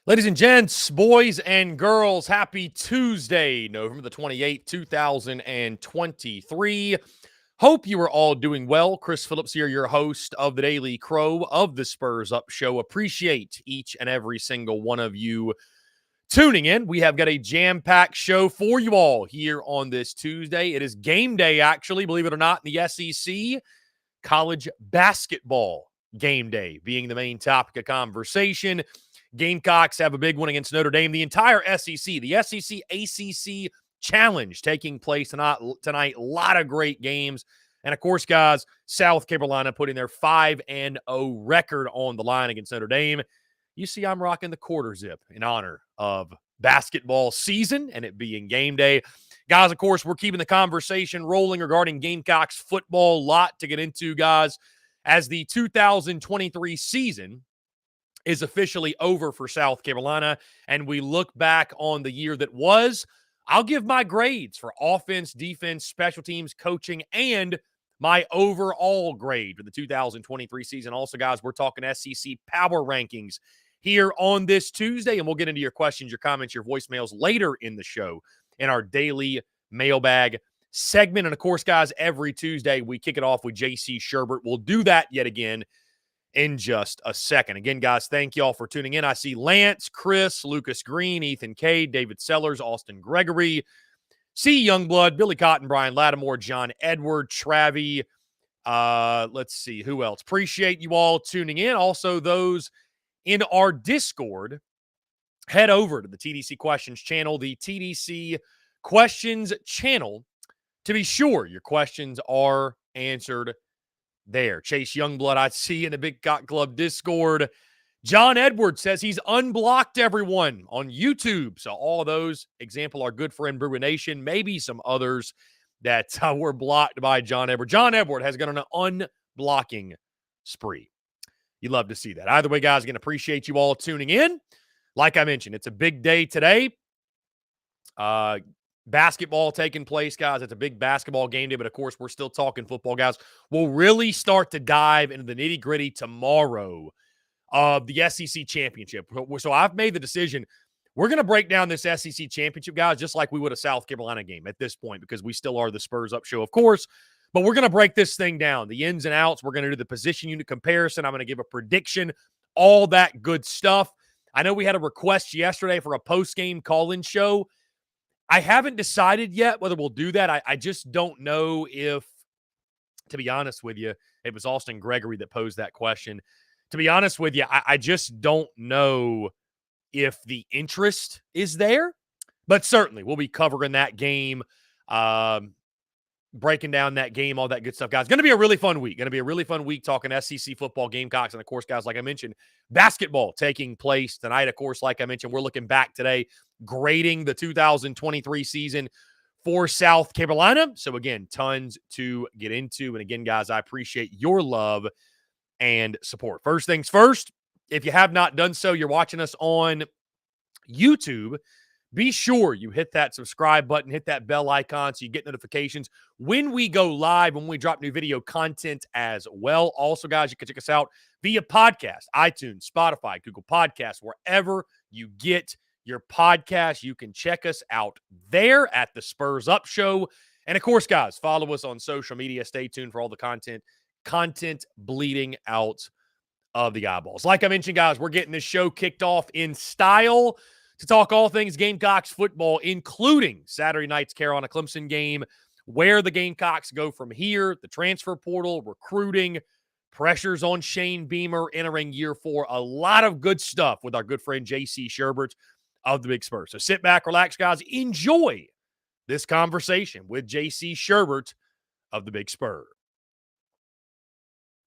Ladies and gents, boys and girls, happy Tuesday, November the 28th, 2023. Hope you are all doing well. Chris Phillips here, your host of the Daily Crow of the Spurs Up Show. Appreciate each and every single one of you tuning in. We have got a jam-packed show for you all here on this Tuesday. It is game day, actually, believe it or not, in the SEC. College basketball game day being the main topic of conversation. Gamecocks have a big one against Notre Dame. The entire SEC, the SEC ACC Challenge taking place tonight. A lot of great games. And of course, guys, South Carolina putting their 5-0 record on the line against Notre Dame. You see, I'm rocking the quarter zip in honor of basketball season and it being game day. Guys, of course, we're keeping the conversation rolling regarding Gamecocks football. Lot to get into, guys, as the 2023 season is officially over for South Carolina, and we look back on the year that was. I'll give my grades for offense, defense, special teams, coaching, and my overall grade for the 2023 season. Also, guys, we're talking SEC power rankings here on this Tuesday, and we'll get into your questions, your comments, your voicemails later in the show in our daily mailbag segment. And of course, guys, every Tuesday we kick it off with JC Shurburtt. We'll do that yet again in just a second. Again, guys, thank you all for tuning in. I see Lance, Chris, Lucas Green, Ethan Cade, David Sellers, Austin Gregory, C. Youngblood, Billy Cotton, Brian Lattimore, John Edward, Travie. Let's see, who else? Appreciate you all tuning in. Also, those in our Discord, head over to the TDC Questions channel, the TDC Questions channel, to be sure your questions are answered there. Chase Youngblood, I see in the Big Cock Club Discord. John Edwards says he's unblocked everyone on YouTube. So all of those, example, our good friend Brewer Nation, maybe some others that were blocked by John Edward. John Edward has gone on an unblocking spree. You love to see that. Either way, guys, again, appreciate you all tuning in. Like I mentioned, it's a big day today. Basketball taking place, guys. It's a big basketball game day, but of course, we're still talking football, guys. We'll really start to dive into the nitty-gritty tomorrow of the SEC championship. So I've made the decision. We're going to break down this SEC championship, guys, just like we would a South Carolina game at this point, because we still are the Spurs Up Show, of course. But we're going to break this thing down, the ins and outs. We're going to do the position unit comparison. I'm going to give a prediction, all that good stuff. I know we had a request yesterday for a post-game call-in show. I haven't decided yet whether we'll do that. I just don't know if, to be honest with you, it was Austin Gregory that posed that question. To be honest with you, I just don't know if the interest is there. But certainly, we'll be covering that game, breaking down that game, all that good stuff, guys. Going to be a really fun week. Going to be a really fun week talking SEC football, Gamecocks, and of course, guys, like I mentioned, basketball taking place tonight. Of course, like I mentioned, we're looking back today, grading the 2023 season for South Carolina. So again, tons to get into. And again, guys, I appreciate your love and support. First things first, if you have not done so, you're watching us on YouTube, be sure you hit that subscribe button, hit that bell icon so you get notifications when we go live, when we drop new video content as well. Also, guys, you can check us out via podcast, iTunes, Spotify, Google Podcasts, wherever you get your podcast. You can check us out there at the Spurs Up Show. And of course, guys, follow us on social media. Stay tuned for all the content bleeding out of the eyeballs. Like I mentioned, guys, we're getting this show kicked off in style to talk all things Gamecocks football, including Saturday night's Carolina-Clemson game, where the Gamecocks go from here, the transfer portal, recruiting, pressures on Shane Beamer entering year 4. A lot of good stuff with our good friend JC Sherbet of the Big Spur. So sit back, relax, guys. Enjoy this conversation with JC Sherbet of the Big Spur.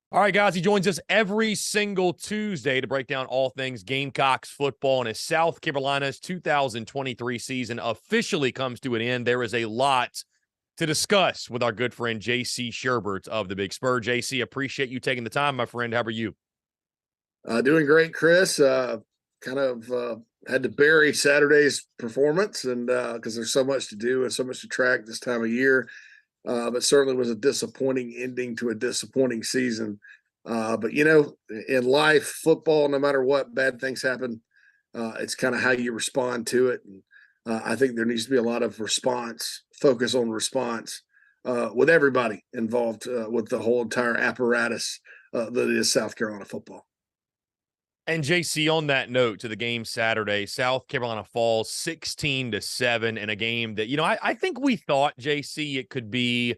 All right, guys, he joins us every single Tuesday to break down all things Gamecocks football. And as South Carolina's 2023 season officially comes to an end, there is a lot to discuss with our good friend JC Shurburtt of the Big Spur. JC, appreciate you taking the time, my friend. How are you? Doing great, Chris. Kind of had to bury Saturday's performance, and because there's so much to do and so much to track this time of year. But certainly was a disappointing ending to a disappointing season. But, you know, in life, football, no matter what, bad things happen. It's kind of how you respond to it. And I think there needs to be a lot of focus on response with everybody involved with the whole entire apparatus that is South Carolina football. And JC, on that note, to the game Saturday, South Carolina falls 16-7 in a game that, I think we thought, JC, it could be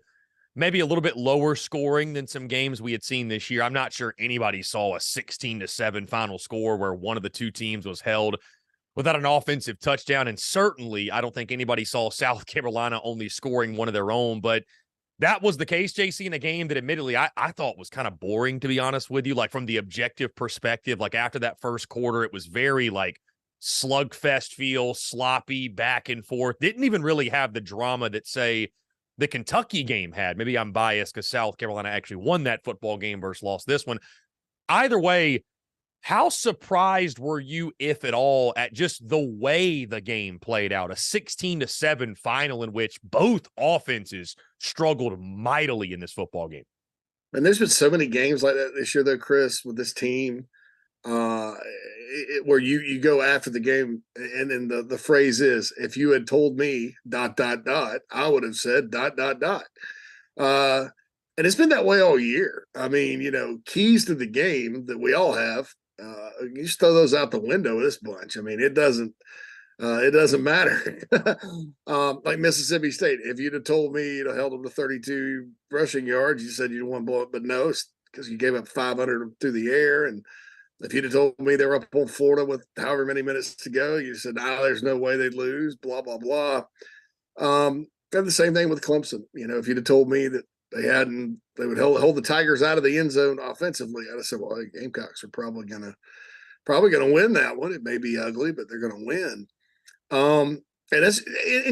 maybe a little bit lower scoring than some games we had seen this year. I'm not sure anybody saw a 16-7 final score where one of the two teams was held without an offensive touchdown. And certainly, I don't think anybody saw South Carolina only scoring one of their own. But that was the case, JC, in a game that admittedly I thought was kind of boring, to be honest with you. Like from the objective perspective, like after that first quarter, it was very like slugfest feel, sloppy, back and forth. Didn't even really have the drama that, say, the Kentucky game had. Maybe I'm biased because South Carolina actually won that football game versus lost this one. Either way, how surprised were you, if at all, at just the way the game played out? A 16-7 final in which both offenses struggled mightily in this football game. And there's been so many games like that this year, though, Chris, with this team, where you go after the game, and then the phrase is, if you had told me ... I would have said ... And it's been that way all year. I mean, keys to the game that we all have, you just throw those out the window. This bunch. I mean, it doesn't matter. Like Mississippi State, if you'd have told me held them to 32 rushing yards, you said you didn't want to blow it, but no, because you gave up 500 through the air. And if you'd have told me they were up on Florida with however many minutes to go, you said, there's no way they'd lose, blah, blah, blah. And the same thing with Clemson. If you'd have told me that they would hold the Tigers out of the end zone offensively, I'd have said, well, the Gamecocks are probably gonna win that one. It may be ugly, but they're gonna win. And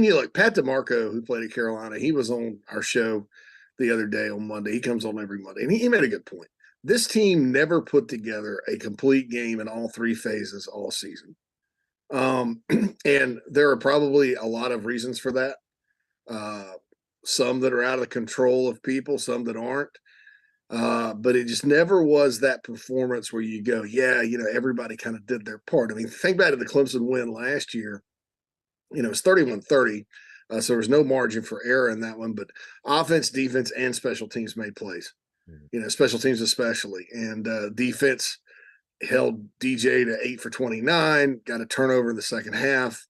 you look, Pat DeMarco, who played at Carolina, he was on our show the other day on Monday. He comes on every Monday, and he made a good point. This team never put together a complete game in all three phases all season. And there are probably a lot of reasons for that. Some that are out of the control of people, some that aren't. But it just never was that performance where you go, everybody kind of did their part. I mean, think back to the Clemson win last year. It's 31-30. So there was no margin for error in that one, but offense, defense, and special teams made plays. Special teams especially. And defense held DJ to 8 for 29, got a turnover in the second half,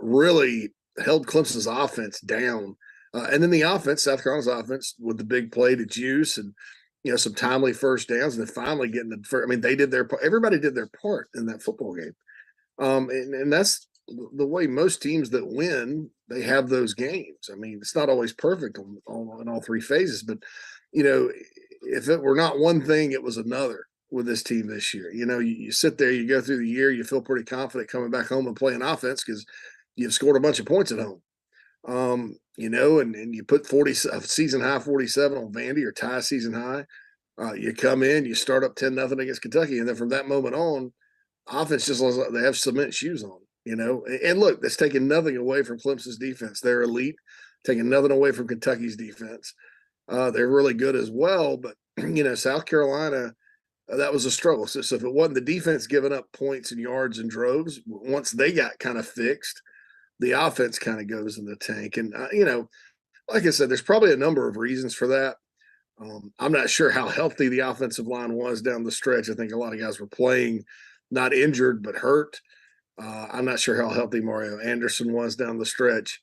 really held Clemson's offense down. And then the offense, South Carolina's offense, with the big play to Juice and, some timely first downs, and then finally getting the first. I mean, everybody did their part in that football game. And that's the way most teams that win, they have those games. I mean, it's not always perfect in all three phases, but, if it were not one thing, it was another with this team this year. You sit there, you go through the year, you feel pretty confident coming back home and playing offense because you've scored a bunch of points at home. And you put season high 47 on Vandy, or tie season high. You come in, you start up 10-0 against Kentucky, and then from that moment on, offense just looks like they have cement shoes on. And look, that's taking nothing away from Clemson's defense. They're elite, taking nothing away from Kentucky's defense. They're really good as well, but South Carolina, that was a struggle. So if it wasn't the defense giving up points and yards and droves, once they got kind of fixed, the offense kind of goes in the tank. And, like I said, there's probably a number of reasons for that. I'm not sure how healthy the offensive line was down the stretch. I think a lot of guys were playing, not injured, but hurt. I'm not sure how healthy Mario Anderson was down the stretch.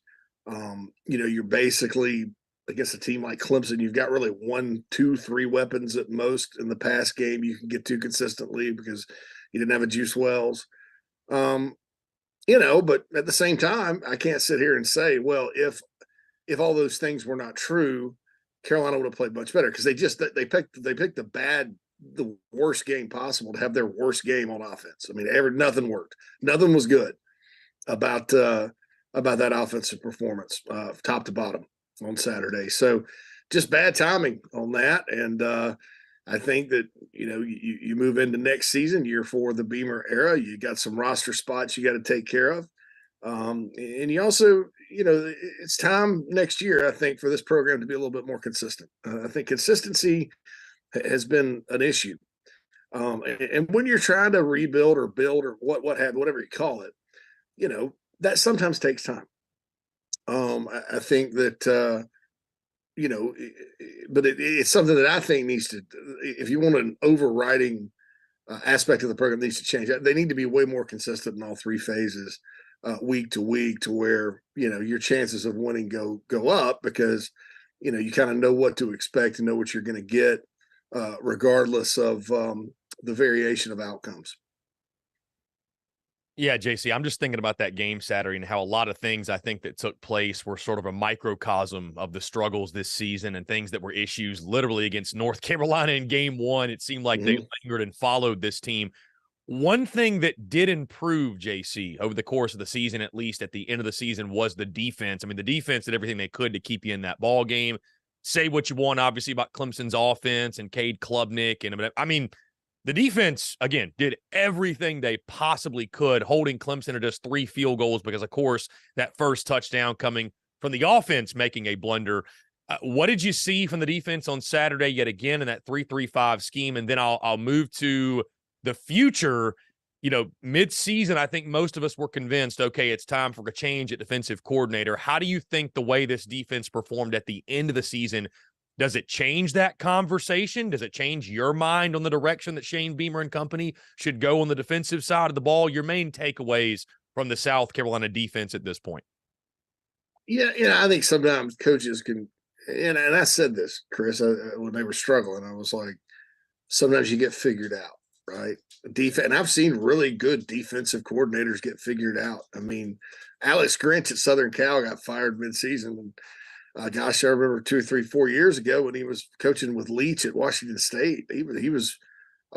You're basically against a team like Clemson, you've got really 1, 2, 3 weapons at most in the pass game you can get to consistently because you didn't have a Juice Wells. But at the same time, I can't sit here and say, well, if all those things were not true, Carolina would have played much better, because they picked the worst game possible to have their worst game on offense. I mean, nothing worked. Nothing was good about that offensive performance, top to bottom on Saturday. So just bad timing on that. And I think that, you move into next season, year 4 of the Beamer era, you got some roster spots you got to take care of. And you also, it's time next year, I think, for this program to be a little bit more consistent. I think consistency has been an issue. And when you're trying to rebuild or build or whatever you call it, that sometimes takes time. I think that, but it's something that I think needs to, if you want an overriding aspect of the program needs to change. They need to be way more consistent in all three phases, week to week, to where your chances of winning go up, because you kind of know what to expect and know what you're going to get, regardless of the variation of outcomes. Yeah, JC, I'm just thinking about that game Saturday and how a lot of things I think that took place were sort of a microcosm of the struggles this season and things that were issues literally against North Carolina in game one. It seemed like they lingered and followed this team. One thing that did improve, JC, over the course of the season, at least at the end of the season, was the defense. I mean, the defense did everything they could to keep you in that ball game. Say what you want, obviously, about Clemson's offense and Cade Klubnik. And I mean, the defense, again, did everything they possibly could, holding Clemson to just 3 field goals because, of course, that first touchdown coming from the offense making a blunder. What did you see from the defense on Saturday yet again in that 3-3-5 scheme? And then I'll move to the future. Mid-season, I think most of us were convinced, okay, it's time for a change at defensive coordinator. How do you think the way this defense performed at the end of the season, does it change that conversation? Does it change your mind on the direction that Shane Beamer and company should go on the defensive side of the ball? Your main takeaways from the South Carolina defense at this point? Yeah, I think sometimes coaches can, and I said this, Chris, when they were struggling, I was like, sometimes you get figured out, right? Defense, and I've seen really good defensive coordinators get figured out. I mean, Alex Grinch at Southern Cal got fired midseason, and gosh, I remember 2, 3, 4 years ago when he was coaching with Leach at Washington State. He was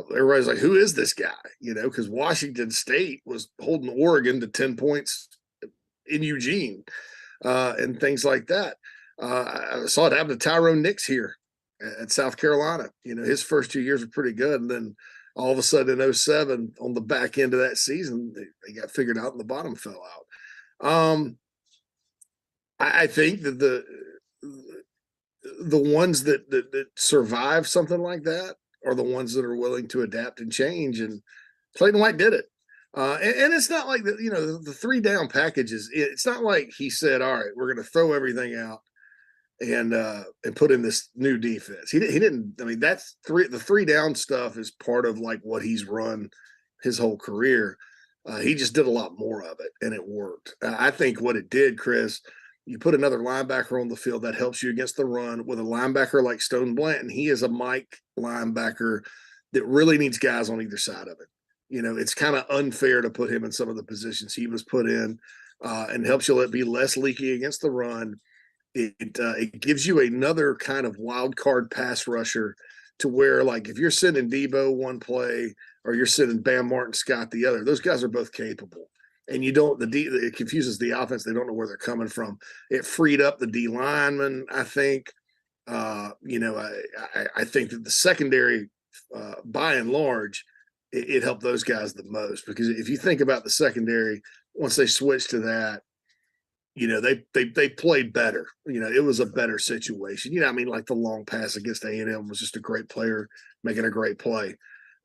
everybody's like, who is this guy? Because Washington State was holding Oregon to 10 points in Eugene, and things like that. I saw it happen to Tyrone Nix here at South Carolina. His first 2 years were pretty good, and then all of a sudden in 07, on the back end of that season, they got figured out and the bottom fell out. I think that the ones that survive something like that are the ones that are willing to adapt and change. And Clayton White did it. And it's not like that, the 3 down packages. It's not like he said, all right, we're going to throw everything out and put in this new defense. He didn't. I mean, that's the 3 down stuff is part of like what he's run his whole career. He just did a lot more of it, and it worked. I think what it did, Chris, you put another linebacker on the field that helps you against the run with a linebacker like Stone Blanton. He is a Mike linebacker that really needs guys on either side of it. It's kind of unfair to put him in some of the positions he was put in, and helps you be less leaky against the run. It gives you another kind of wild card pass rusher, to where, like, if you're sending Debo one play or you're sending Bam Martin Scott the other, those guys are both capable. And it confuses the offense. They don't know where they're coming from. It freed up the D lineman, I think. I think that the secondary, by and large, it helped those guys the most, because if you think about the secondary, once they switched to that, they played better. It was a better situation. Like the long pass against A&M was just a great player making a great play.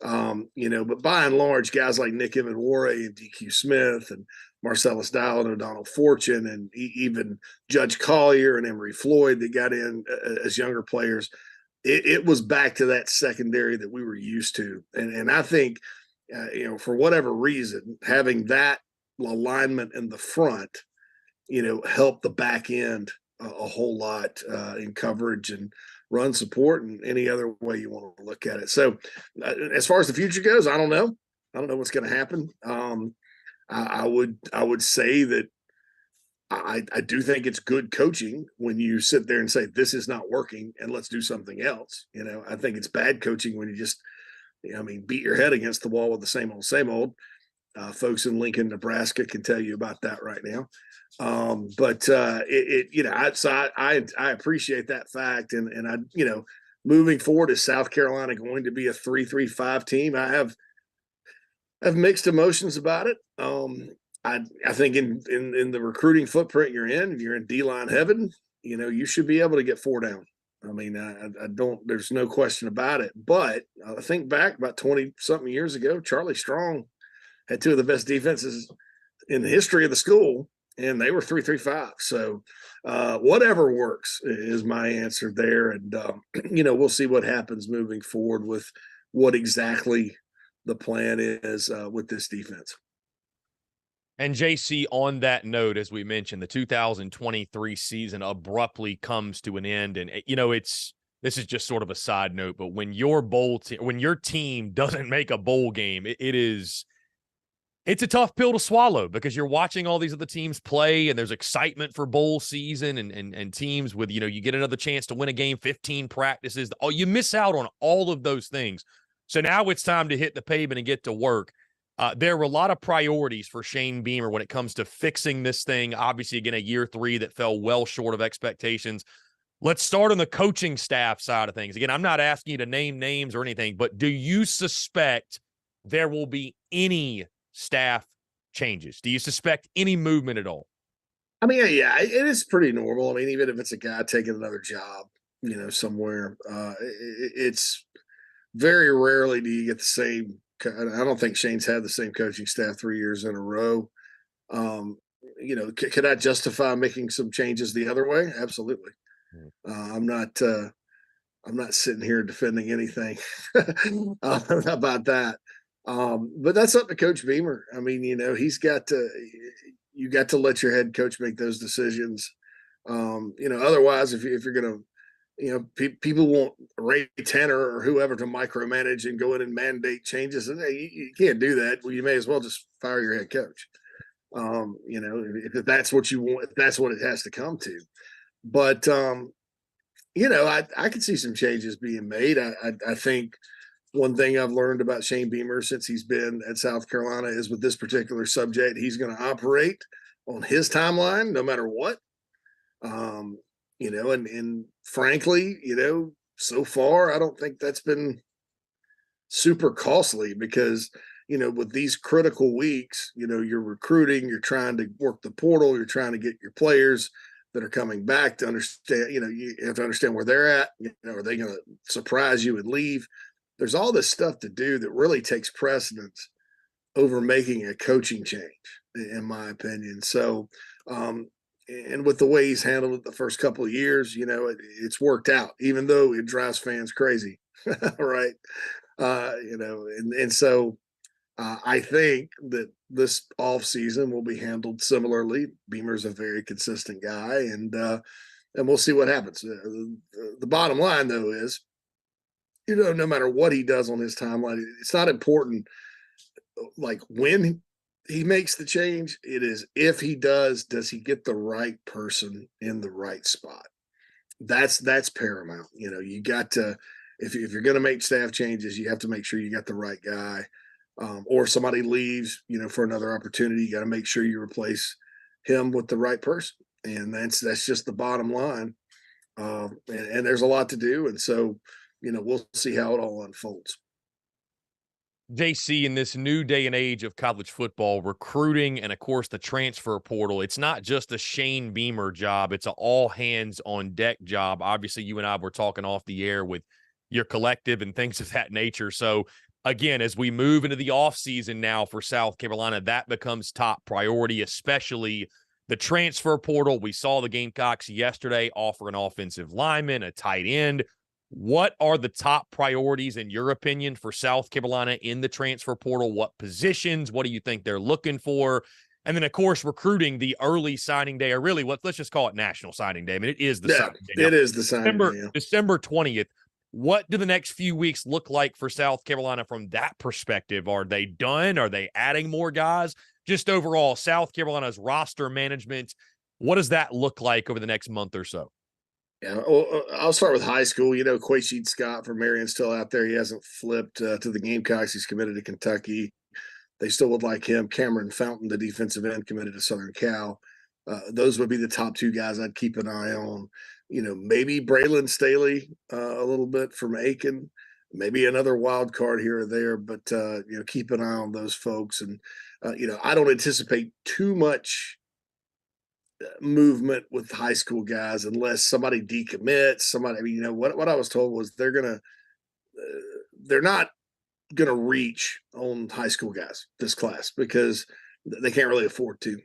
But by and large, guys like Nick Emenwore and DQ Smith and Marcellus Dial and O'Donnell Fortune, and even Judge Collier and Emory Floyd that got in as younger players, it was back to that secondary that we were used to. And I think, for whatever reason, having that alignment in the front, helped the back end a whole lot in coverage and run support and any other way you want to look at it. So as far as the future goes, I don't know. I don't know what's going to happen. I would say that I do think it's good coaching when you sit there and say, this is not working and let's do something else. I think it's bad coaching when you just, beat your head against the wall with the same old. Folks in Lincoln, Nebraska can tell you about that right now. I appreciate that fact. And I, moving forward, is South Carolina going to be a 3-3-5 team? I have mixed emotions about it. I think in the recruiting footprint you're in D-line heaven, you should be able to get 4 down. I mean, I don't. There's no question about it. But I think back about 20-something years ago, Charlie Strong had two of the best defenses in the history of the school, and they were 3-3-5. So whatever works is my answer there. And we'll see what happens moving forward with what exactly the plan is with this defense. And JC, on that note, as we mentioned, the 2023 season abruptly comes to an end, and this is just sort of a side note, but when your when your team doesn't make a bowl game, it's a tough pill to swallow because you're watching all these other teams play, and there's excitement for bowl season, and teams with you get another chance to win a game, 15 practices. Oh, you miss out on all of those things. So now it's time to hit the pavement and get to work. There were a lot of priorities for Shane Beamer when it comes to fixing this thing. Obviously, again, a year 3 that fell well short of expectations. Let's start on the coaching staff side of things. Again, I'm not asking you to name names or anything, but do you suspect there will be any staff changes? Do you suspect any movement at all? I mean, yeah, it is pretty normal. I mean, even if it's a guy taking another job, somewhere, it's very rarely do you get the same. I don't think Shane's had the same coaching staff 3 years in a row. Could I justify making some changes the other way? Absolutely. I'm not. I'm not sitting here defending anything about that. But that's up to Coach Beamer. I mean, he's got to. You got to let your head coach make those decisions. Otherwise, if you're going to people want Ray Tanner or whoever to micromanage and go in and mandate changes. And hey, you can't do that. Well, you may as well just fire your head coach. If that's what you want, if that's what it has to come to. But I could see some changes being made. I think one thing I've learned about Shane Beamer since he's been at South Carolina is with this particular subject, he's going to operate on his timeline no matter what. And frankly, so far, I don't think that's been super costly because, with these critical weeks, you're recruiting, you're trying to work the portal, you're trying to get your players that are coming back to understand, you have to understand where they're at. Are they going to surprise you and leave? There's all this stuff to do that really takes precedence over making a coaching change, in my opinion. So, and with the way he's handled it the first couple of years, it's worked out, even though it drives fans crazy, right? So I think that this off season will be handled similarly. Beamer's a very consistent guy, and we'll see what happens. The bottom line, though, is no matter what he does on his timeline, it's not important. Like when he makes the change, it is if he does he get the right person in the right spot? That's paramount. You got to if you're going to make staff changes, you have to make sure you got the right guy. Or somebody leaves, for another opportunity, you got to make sure you replace him with the right person, and that's just the bottom line. And there's a lot to do, and so we'll see how it all unfolds. JC, in this new day and age of college football, recruiting and, of course, the transfer portal, it's not just a Shane Beamer job. It's an all-hands-on-deck job. Obviously, you and I were talking off the air with your collective and things of that nature. So, again, as we move into the offseason now for South Carolina, that becomes top priority, especially the transfer portal. We saw the Gamecocks yesterday offer an offensive lineman, a tight end. What are the top priorities, in your opinion, for South Carolina in the transfer portal? What positions? What do you think they're looking for? And then, of course, recruiting the early signing day, or really, let's just call it National Signing Day. I mean, it is the signing day. It is the signing day. Yeah. December 20th. What do the next few weeks look like for South Carolina from that perspective? Are they done? Are they adding more guys? Just overall, South Carolina's roster management, what does that look like over the next month or so? Yeah, well, I'll start with high school. Quayshede Scott from Marion's still out there. He hasn't flipped to the Gamecocks. He's committed to Kentucky. They still would like him. Cameron Fountain, the defensive end, committed to Southern Cal. Those would be the top two guys I'd keep an eye on. Maybe Braylon Staley a little bit from Aiken. Maybe another wild card here or there, but keep an eye on those folks. And I don't anticipate too much movement with high school guys unless somebody decommits. Somebody, I mean, what I was told was they're not gonna reach on high school guys this class because they can't really afford to.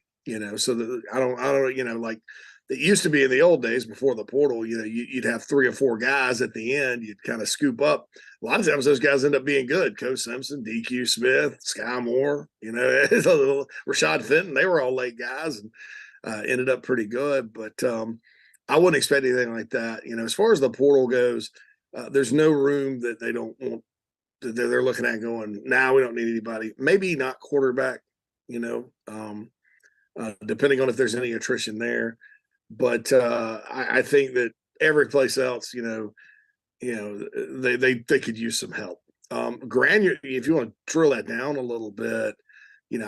So I don't, like it used to be in the old days before the portal. You'd have 3 or 4 guys at the end. You'd kind of scoop up. A lot of times those guys end up being good. Coach Simpson, DQ Smith, Sky Moore, Rashad Fenton. They were all late guys and ended up pretty good. But I wouldn't expect anything like that. As far as the portal goes, there's no room that they don't want. They're looking at going, now we don't need anybody. Maybe not quarterback, depending on if there's any attrition there. But I think that every place else, they could use some help. Granular, if you want to drill that down a little bit,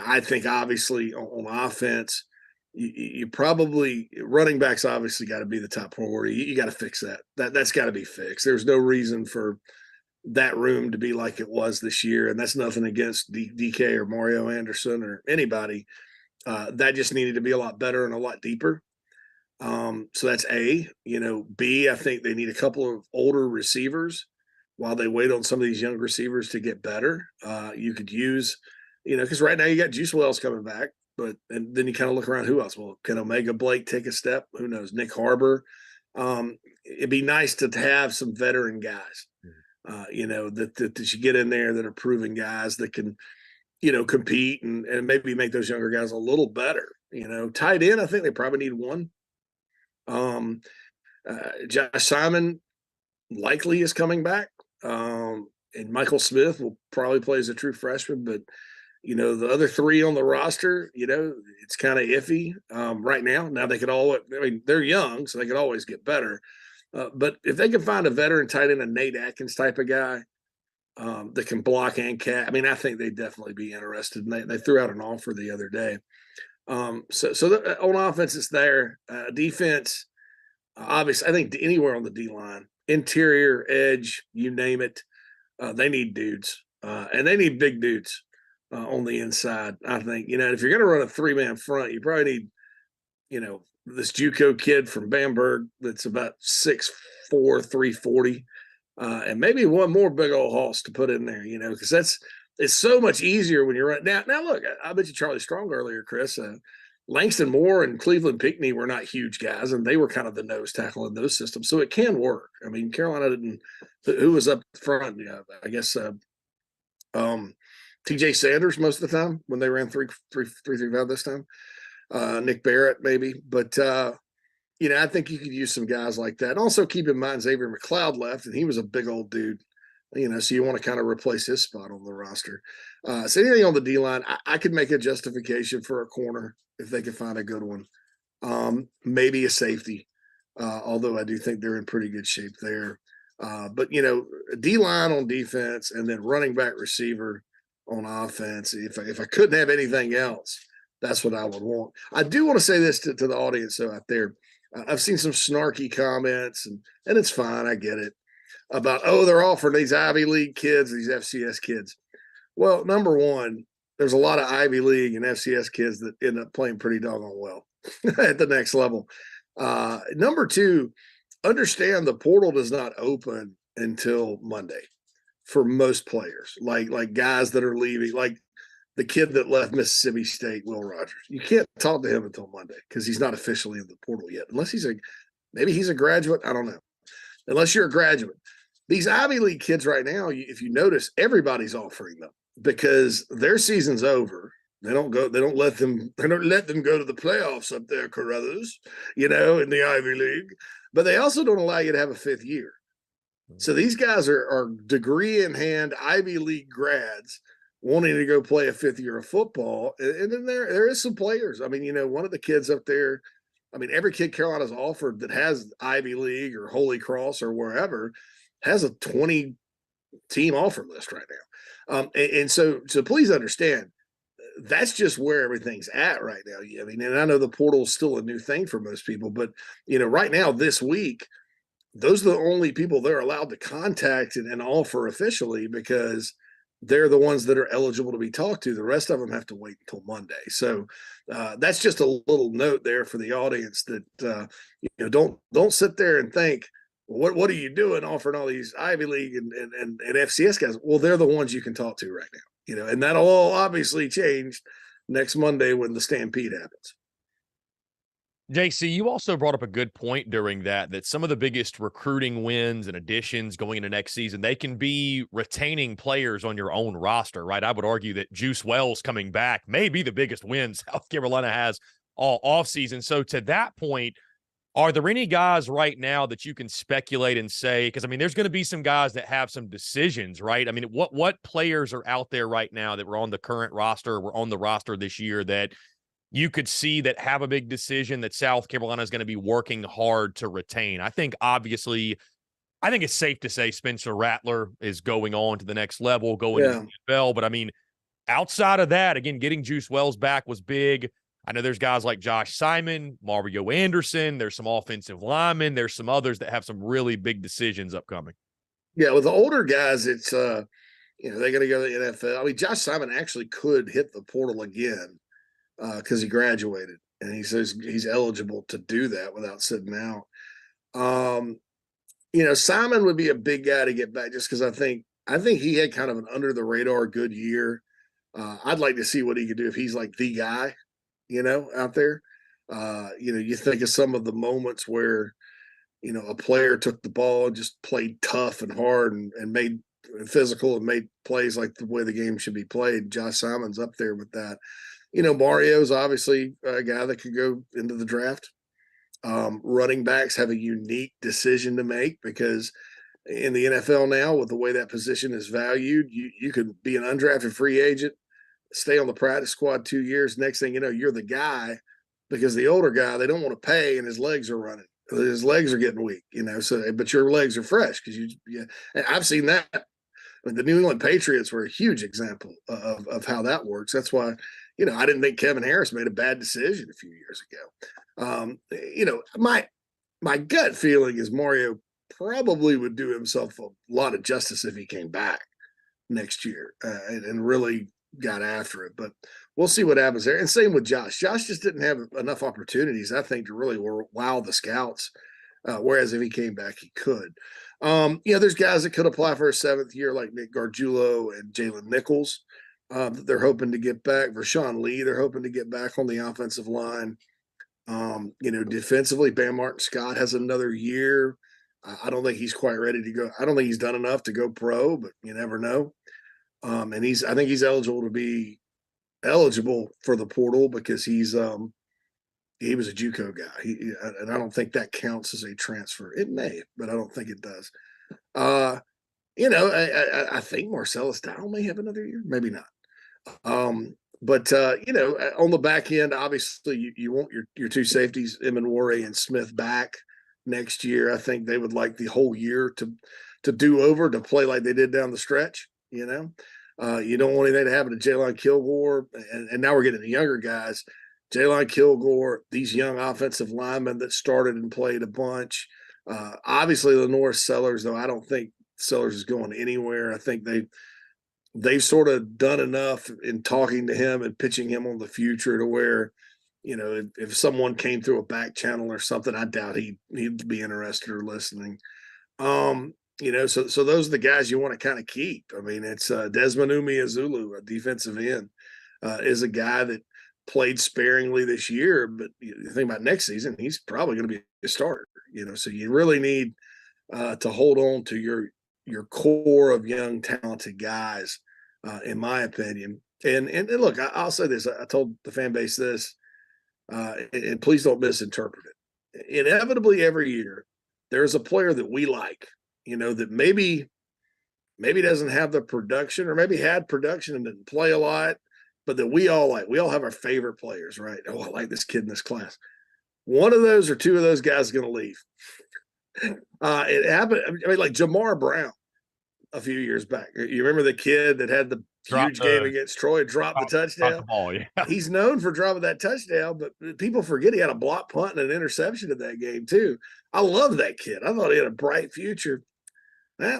I think obviously on offense, you probably running backs obviously got to be the top priority. You got to fix that. That's got to be fixed. There's no reason for that room to be like it was this year, and that's nothing against DK or Mario Anderson or anybody. That just needed to be a lot better and a lot deeper. So that's A. B, I think they need a couple of older receivers while they wait on some of these young receivers to get better. You could use, because right now you got Juice Wells coming back, and then you kind of look around, who else? Well, can Omega Blake take a step? Who knows? Nick Harbor. It'd be nice to have some veteran guys, that you get in there that are proven guys that can, compete and maybe make those younger guys a little better. Tight end, I think they probably need one. Josh Simon likely is coming back. And Michael Smith will probably play as a true freshman, but the other 3 on the roster, it's kind of iffy right now. Now they could they're young, so they could always get better. But if they can find a veteran tight end, a Nate Atkins type of guy that can block and catch, I think they'd definitely be interested. And they threw out an offer the other day. So on offense, it's there. Defense, obviously, I think anywhere on the D line, interior, edge, you name it, they need dudes, and they need big dudes on the inside. I think if you're going to run a 3-man front, you probably need this JUCO kid from Bamberg that's about 6'4", 340, and maybe one more big old hoss to put in there. Because it's so much easier when you're right now. Now, look, I bet you Charlie Strong earlier, Chris. Langston Moore and Cleveland Pinckney were not huge guys, and they were kind of the nose tackle in those systems. So it can work. Carolina didn't. Who was up front? I guess T.J. Sanders most of the time when they ran 3-3-5 this time. Nick Barrett maybe, but I think you could use some guys like that. And also keep in mind Xavier McLeod left, and he was a big old dude. So you want to kind of replace his spot on the roster. So anything on the D line, I could make a justification for a corner if they could find a good one. Maybe a safety, although I do think they're in pretty good shape there. But D line on defense and then running back receiver on offense. If I couldn't have anything else, that's what I would want. I do want to say this to the audience though out there. I've seen some snarky comments, and it's fine. I get it. About, they're offering these Ivy League kids, these FCS kids. Well, number one, there's a lot of Ivy League and FCS kids that end up playing pretty doggone well at the next level. Number two, understand the portal does not open until Monday for most players, like guys that are leaving, like the kid that left Mississippi State, Will Rogers. You can't talk to him until Monday because he's not officially in the portal yet, unless maybe he's a graduate. I don't know. Unless you're a graduate. These Ivy League kids right now, if you notice, everybody's offering them because their season's over. They don't let them go to the playoffs up there, Carruthers, in the Ivy League. But they also don't allow you to have a 5th year. So these guys are degree in hand Ivy League grads wanting to go play a 5th year of football. And then there is some players. One of the kids up there, every kid Carolina's offered that has Ivy League or Holy Cross or wherever has a 20-team offer list right now. And so please understand, that's just where everything's at right now. And I know the portal is still a new thing for most people, but, right now this week, those are the only people they're allowed to contact and offer officially because they're the ones that are eligible to be talked to. The rest of them have to wait until Monday. So that's just a little note there for the audience that don't sit there and think, well, what are you doing offering all these Ivy League and FCS guys? Well, they're the ones you can talk to right now, and that'll all obviously change next Monday when the Stampede happens. JC, you also brought up a good point during that some of the biggest recruiting wins and additions going into next season, they can be retaining players on your own roster, right? I would argue that Juice Wells coming back may be the biggest win South Carolina has all offseason. So to that point, are there any guys right now that you can speculate and say, because, I mean, there's going to be some guys that have some decisions, right? I mean, what players are out there right now that were on the current roster, were on the roster this year that you could see that have a big decision that South Carolina is going to be working hard to retain? I think it's safe to say Spencer Rattler is going on to the next level, going to the NFL. But I mean, outside of that, again, getting Juice Wells back was big. I know there's guys like Josh Simon, Mario Anderson. There's some offensive linemen. There's some others that have some really big decisions upcoming. Yeah, with the older guys, it's they're going to go to the NFL. I mean, Josh Simon actually could hit the portal again because he graduated, and he says he's eligible to do that without sitting out. Simon would be a big guy to get back just because I think he had kind of an under the radar good year. I'd like to see what he could do if he's like the guy, out there. You think of some of the moments where, a player took the ball and just played tough and hard and made physical and made plays like the way the game should be played. Josh Simon's up there with that. Mario's obviously a guy that could go into the draft. Running backs have a unique decision to make because in the NFL now, with the way that position is valued, you could be an undrafted free agent, stay on the practice squad 2 years. Next thing you know, you're the guy because the older guy, they don't want to pay and his legs are running. His legs are getting weak, so, but your legs are fresh because I've seen that. I mean, the New England Patriots were a huge example of how that works. That's why, I didn't think Kevin Harris made a bad decision a few years ago. My gut feeling is Mario probably would do himself a lot of justice if he came back next year and really got after it. But we'll see what happens there. And same with Josh. Josh just didn't have enough opportunities, I think, to really wow the scouts. Whereas if he came back, he could. There's guys that could apply for a seventh year like Nick Gargiulo and Jalen Nichols that they're hoping to get back. Rashawn Lee, they're hoping to get back on the offensive line. Defensively, Bam Martin Scott has another year. I don't think he's quite ready to go. I don't think he's done enough to go pro, but you never know. And I think he's eligible for the portal because he was a JUCO guy. And I don't think that counts as a transfer. It may, but I don't think it does. I think Marcellus Dow may have another year, maybe not. But on the back end, obviously you want your two safeties, Emanware and Smith, back next year. I think they would like the whole year to do over, to play like they did down the stretch. You don't want anything to happen to Jalon Kilgore, and now we're getting the younger guys. Jalon Kilgore, these young offensive linemen that started and played a bunch. Obviously, Lenore Sellers, though I don't think Sellers is going anywhere. I think they've sort of done enough in talking to him and pitching him on the future to where, if someone came through a back channel or something, I doubt he'd be interested or listening. So those are the guys you want to kind of keep. I mean, it's Desmond Umeazulu, a defensive end, is a guy that played sparingly this year, but you think about next season, he's probably going to be a starter. So you really need to hold on to your core of young, talented guys, in my opinion. And look, I'll say this. I told the fan base this, and please don't misinterpret it. Inevitably, every year, there's a player that we like, that maybe doesn't have the production or maybe had production and didn't play a lot, but that we all like. We all have our favorite players, right? Oh, I like this kid in this class. One of those or two of those guys is going to leave. It happened. I mean, like Jamar Brown a few years back. You remember the kid that had the huge game against Troy, dropped the touchdown? The ball, yeah. He's known for dropping that touchdown, but people forget he had a block punt and an interception in that game too. I love that kid. I thought he had a bright future.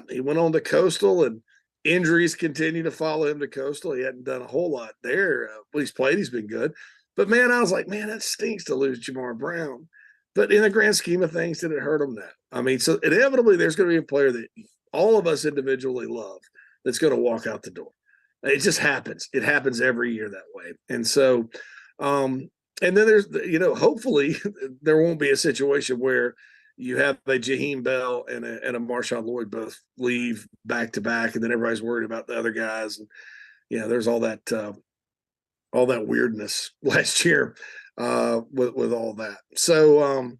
He went on to Coastal, and Injuries continue to follow him to Coastal. He hadn't done a whole lot there. When he's played, he's been good. But, man, I was like, man, that stinks to lose Jamar Brown. But in the grand scheme of things, did it hurt him? No. I mean, so inevitably there's going to be a player that all of us individually love that's going to walk out the door. It just happens. It happens every year that way. And so, and then there's, hopefully there won't be a situation where you have a Jaheim Bell and a Marshawn Lloyd both leave back to back, and then everybody's worried about the other guys. And, there's all that weirdness last year with all that. So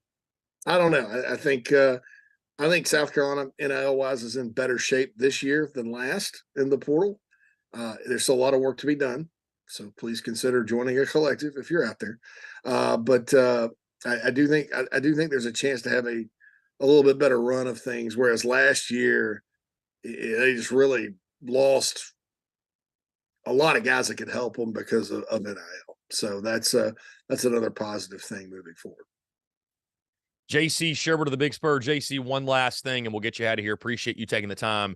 I don't know. I think South Carolina NIL wise is in better shape this year than last in the portal. There's still a lot of work to be done, so please consider joining a collective if you're out there. But I do think there's a chance to have a little bit better run of things. Whereas last year they just really lost a lot of guys that could help them because of NIL. So that's another positive thing moving forward. JC Sherbert of the Big Spur. JC, one last thing, and we'll get you out of here. Appreciate you taking the time.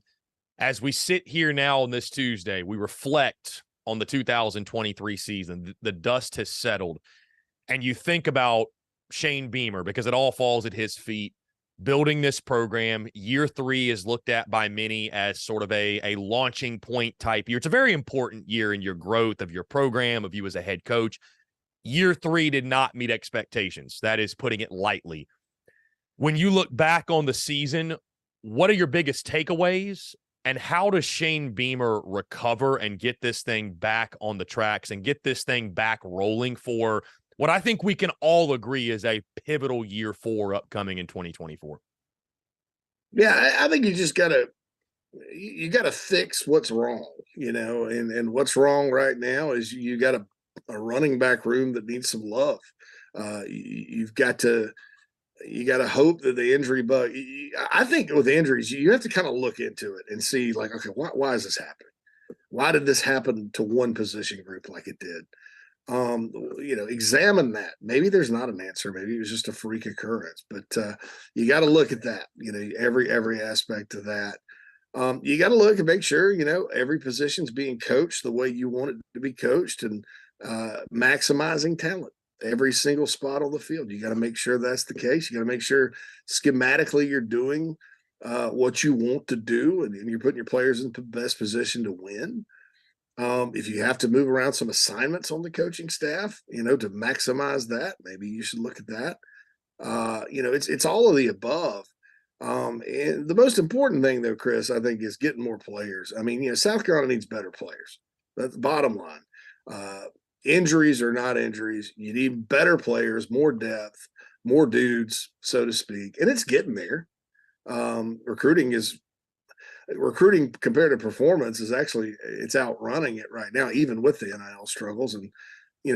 As we sit here now on this Tuesday, we reflect on the 2023 season. The dust has settled, and you think about Shane Beamer, because it all falls at his feet, building this program. Year 3 is looked at by many as sort of a launching point type year. It's a very important year in your growth of your program, of you as a head coach. Year 3 did not meet expectations. That is putting it lightly. When you look back on the season, what are your biggest takeaways? And how does Shane Beamer recover and get this thing back on the tracks and get this thing back rolling for what I think we can all agree is a pivotal year 4 upcoming in 2024? Yeah, I think you just gotta fix what's wrong, and what's wrong right now is you got a running back room that needs some love. You've got to hope that the injury bug. I think with injuries, you have to kind of look into it and see, like, okay, why is this happening? Why did this happen to one position group like it did? Examine that. Maybe there's not an answer. Maybe it was just a freak occurrence. But you got to look at that. Every aspect of that. You got to look and make sure every position's being coached the way you want it to be coached, and maximizing talent. Every single spot on the field. You got to make sure that's the case. You got to make sure schematically you're doing what you want to do, and you're putting your players in the best position to win. If you have to move around some assignments on the coaching staff, to maximize that, maybe you should look at that. It's all of the above. And the most important thing, though, Chris, I think, is getting more players. I mean, South Carolina needs better players. That's the bottom line. Injuries or not injuries, you need better players, more depth, more dudes, so to speak. And it's getting there. Recruiting compared to performance is actually, it's outrunning it right now, even with the NIL struggles. And,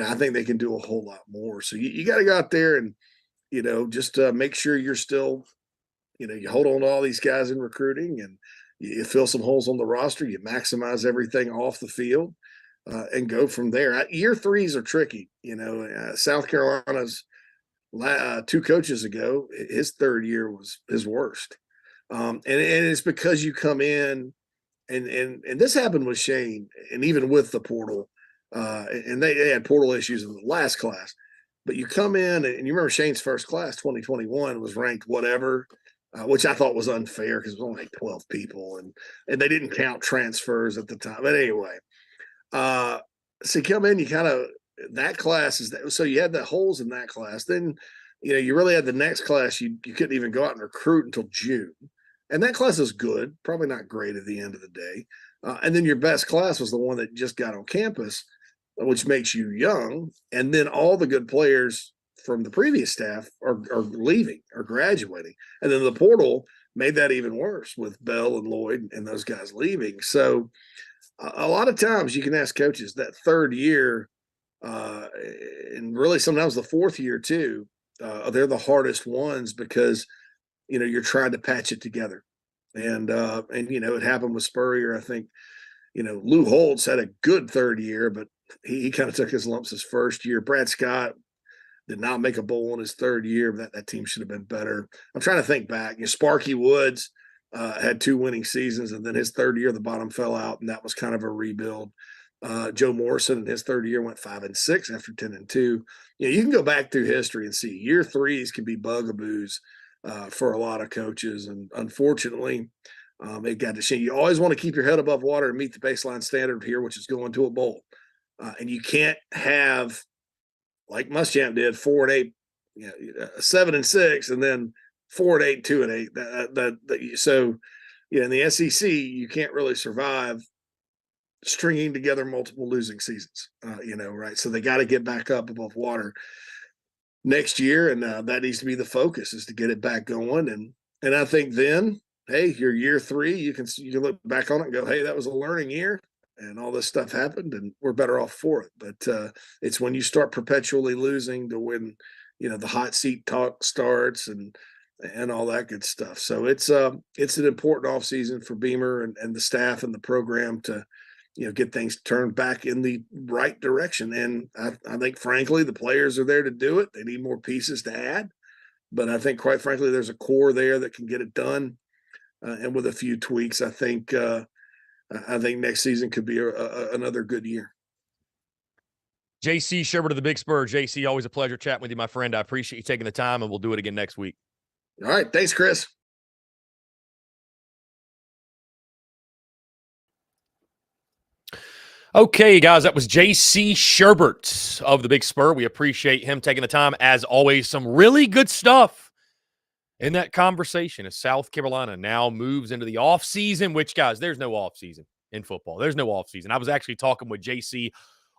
I think they can do a whole lot more. So you got to go out there and, just make sure you're still, you hold on to all these guys in recruiting, and you fill some holes on the roster. You maximize everything off the field. And go from there. Year 3s are tricky. South Carolina's 2 coaches ago, his 3rd year was his worst. And it's because you come in, and this happened with Shane, and even with the portal, and they had portal issues in the last class. But you come in, and you remember Shane's first class, 2021, was ranked whatever, which I thought was unfair because it was only like 12 people, and they didn't count transfers at the time. But anyway. So you come in, you kind of, that class is that, so you had the holes in that class. Then, you really had the next class. You couldn't even go out and recruit until June. And that class is good, probably not great at the end of the day. And then your best class was the one that just got on campus, which makes you young. And then all the good players from the previous staff are leaving or graduating. And then the portal made that even worse with Bell and Lloyd and those guys leaving. So, a lot of times you can ask coaches that 3rd year, and really sometimes the 4th year too, they're the hardest ones because, you're trying to patch it together. And it happened with Spurrier. I think, Lou Holtz had a good 3rd year, but he kind of took his lumps his 1st year. Brad Scott did not make a bowl in his 3rd year. That team should have been better. I'm trying to think back. Sparky Woods, had 2 winning seasons, and then his third year the bottom fell out, and that was kind of a rebuild. Joe Morrison in his third year went 5-6 after 10-2. You can go back through history and see year threes can be bugaboos for a lot of coaches, and unfortunately, it got to shame. You always want to keep your head above water and meet the baseline standard here, which is going to a bowl, and you can't have like Muschamp did 4-8, 7-6, and then 4-8, 2-8. So in the SEC, you can't really survive stringing together multiple losing seasons, right? So they got to get back up above water next year, and that needs to be the focus, is to get it back going. And I think then, hey, your year 3, you can look back on it and go, hey, that was a learning year, and all this stuff happened, and we're better off for it. But it's when you start perpetually losing to when the hot seat talk starts and all that good stuff. So it's an important offseason for Beamer and the staff and the program to get things turned back in the right direction. And I think, frankly, the players are there to do it. They need more pieces to add. But I think, quite frankly, there's a core there that can get it done. And with a few tweaks, I think next season could be another good year. JC Sherbert of the Big Spur. JC, always a pleasure chatting with you, my friend. I appreciate you taking the time, and we'll do it again next week. All right. Thanks, Chris. Okay, guys, that was JC Shurburtt of the Big Spur. We appreciate him taking the time. As always, some really good stuff in that conversation as South Carolina now moves into the offseason, which, guys, there's no offseason in football. There's no offseason. I was actually talking with JC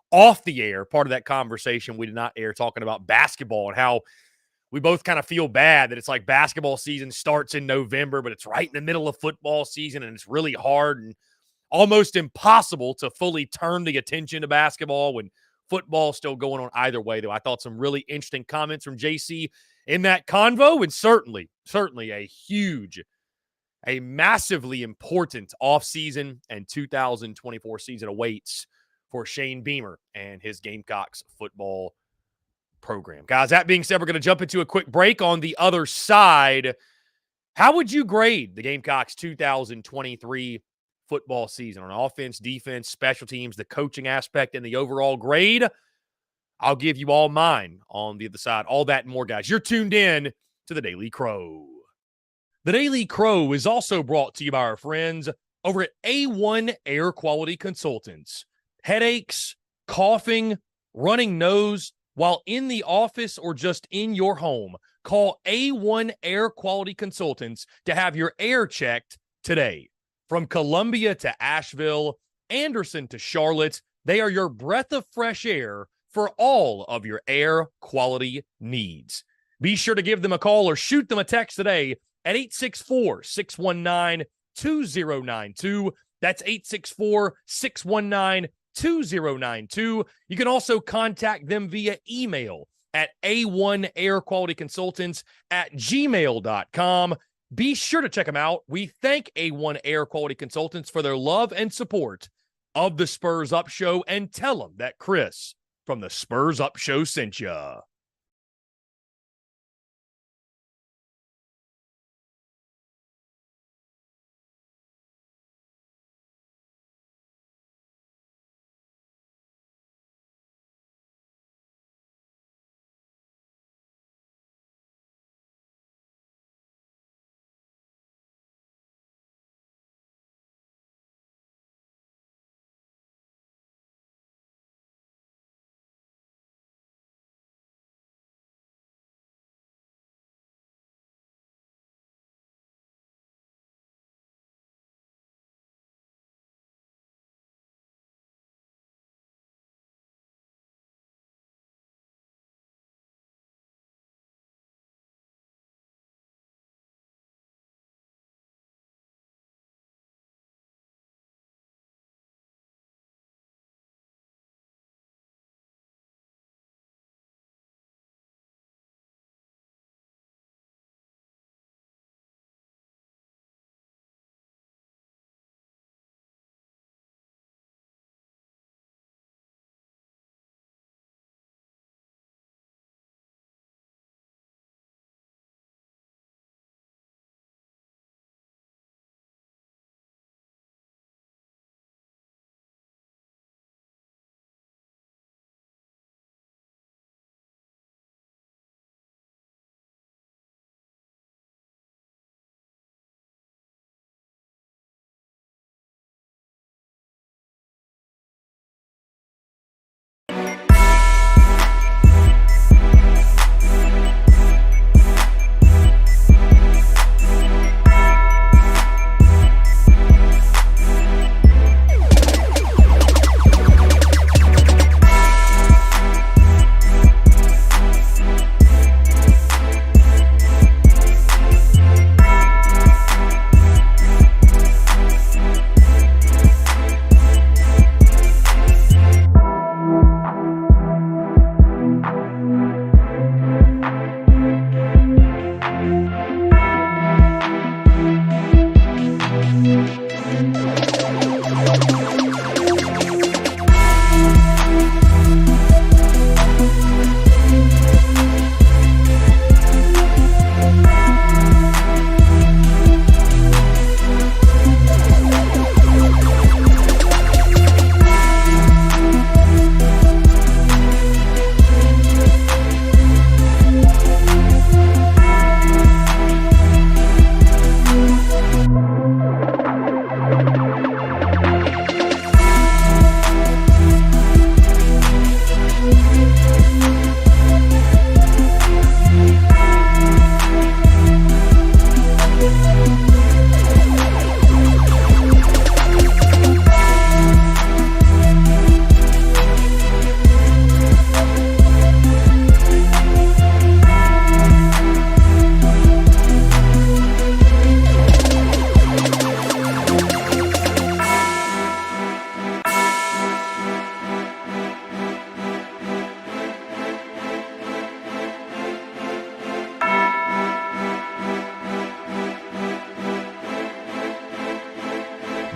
off the air, part of that conversation we did not air, talking about basketball and how we both kind of feel bad that it's like basketball season starts in November, but it's right in the middle of football season, and it's really hard and almost impossible to fully turn the attention to basketball when football's still going on either way, though. I thought some really interesting comments from JC in that convo, and certainly a massively important offseason and 2024 season awaits for Shane Beamer and his Gamecocks football program. Guys, that being said, we're going to jump into a quick break. On the other side, how would you grade the Gamecocks 2023 football season on offense, defense, special teams, the coaching aspect, and the overall grade? I'll give you all mine on the other side. All that and more, guys. You're tuned in to the Daily Crow. The Daily Crow is also brought to you by our friends over at A1 Air Quality Consultants. Headaches, coughing, running nose while in the office or just in your home, call A1 Air Quality Consultants to have your air checked today. From Columbia to Asheville, Anderson to Charlotte, they are your breath of fresh air for all of your air quality needs. Be sure to give them a call or shoot them a text today at 864-619-2092. That's 864-619-2092. You can also contact them via email at a1airqualityconsultants@gmail.com. Be sure to check them out. We thank A1 Air Quality Consultants for their love and support of the Spurs Up Show, and tell them that Chris from the Spurs Up Show sent ya.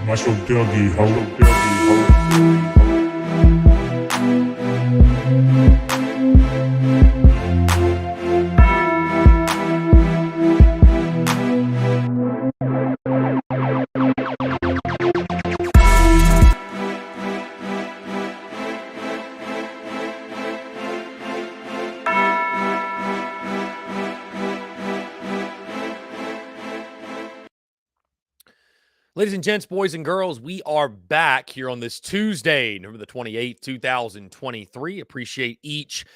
Marshall Dougie, ho. Ladies and gents, boys and girls, we are back here on this Tuesday, November the 28th, 2023. Appreciate each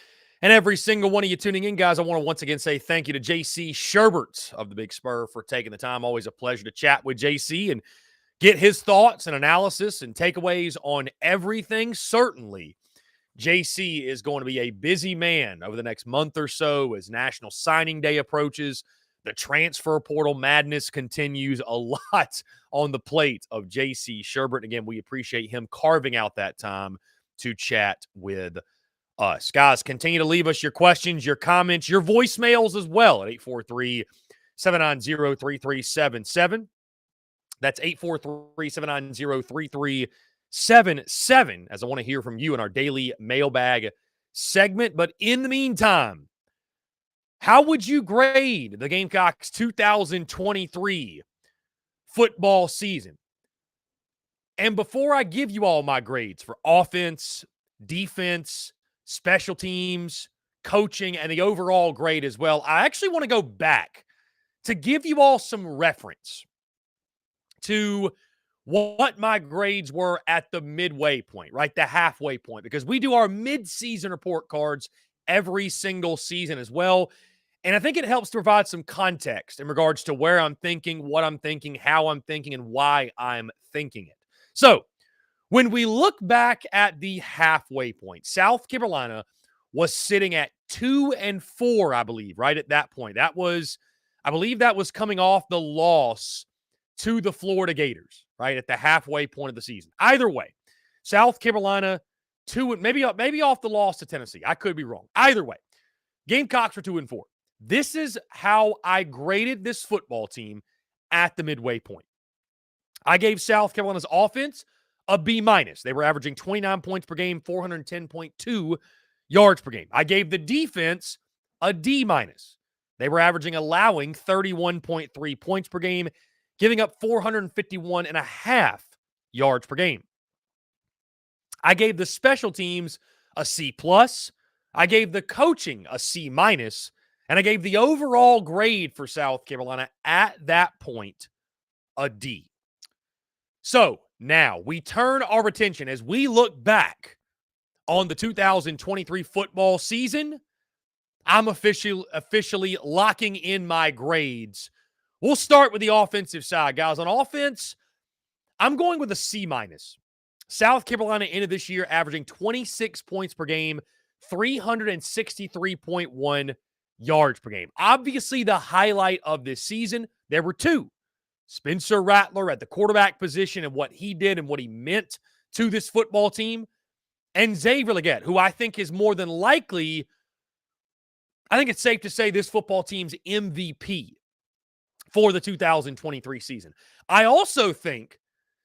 and every single one of you tuning in, guys. I want to once again say thank you to JC Shurburtt of the Big Spur for taking the time. Always a pleasure to chat with JC and get his thoughts and analysis and takeaways on everything. Certainly, JC is going to be a busy man over the next month or so as National Signing Day approaches. The transfer portal madness continues. A lot on the plate of JC Sherbet. Again, we appreciate him carving out that time to chat with us. Guys, continue to leave us your questions, your comments, your voicemails as well at 843-790-3377. That's 843-790-3377, as I want to hear from you in our daily mailbag segment. But in the meantime, how would you grade the Gamecocks 2023 football season? And before I give you all my grades for offense, defense, special teams, coaching, and the overall grade as well, I actually want to go back to give you all some reference to what my grades were at the midway point, right? The halfway point, because we do our mid-season report cards every single season as well. And I think it helps to provide some context in regards to where I'm thinking, what I'm thinking, how I'm thinking, and why I'm thinking it. So when we look back at the halfway point, South Carolina was sitting at 2-4, I believe, right at that point. I believe that was coming off the loss to the Florida Gators, right at the halfway point of the season. Either way, South Carolina, maybe off the loss to Tennessee. I could be wrong. Either way, Gamecocks were 2-4. This is how I graded this football team at the midway point. I gave South Carolina's offense a B-. They were averaging 29 points per game, 410.2 yards per game. I gave the defense a D-. They were allowing 31.3 points per game, giving up 451.5 yards per game. I gave the special teams a C+. I gave the coaching a C-. And I gave the overall grade for South Carolina at that point a D. So now we turn our attention as we look back on the 2023 football season. I'm officially locking in my grades. We'll start with the offensive side, guys. On offense, I'm going with a C-. South Carolina ended this year averaging 26 points per game, 363.1 yards per game. Obviously, the highlight of this season, there were two. Spencer Rattler at the quarterback position and what he did and what he meant to this football team. And Xavier Legette, who I think is more than likely, I think it's safe to say, this football team's MVP for the 2023 season. I also think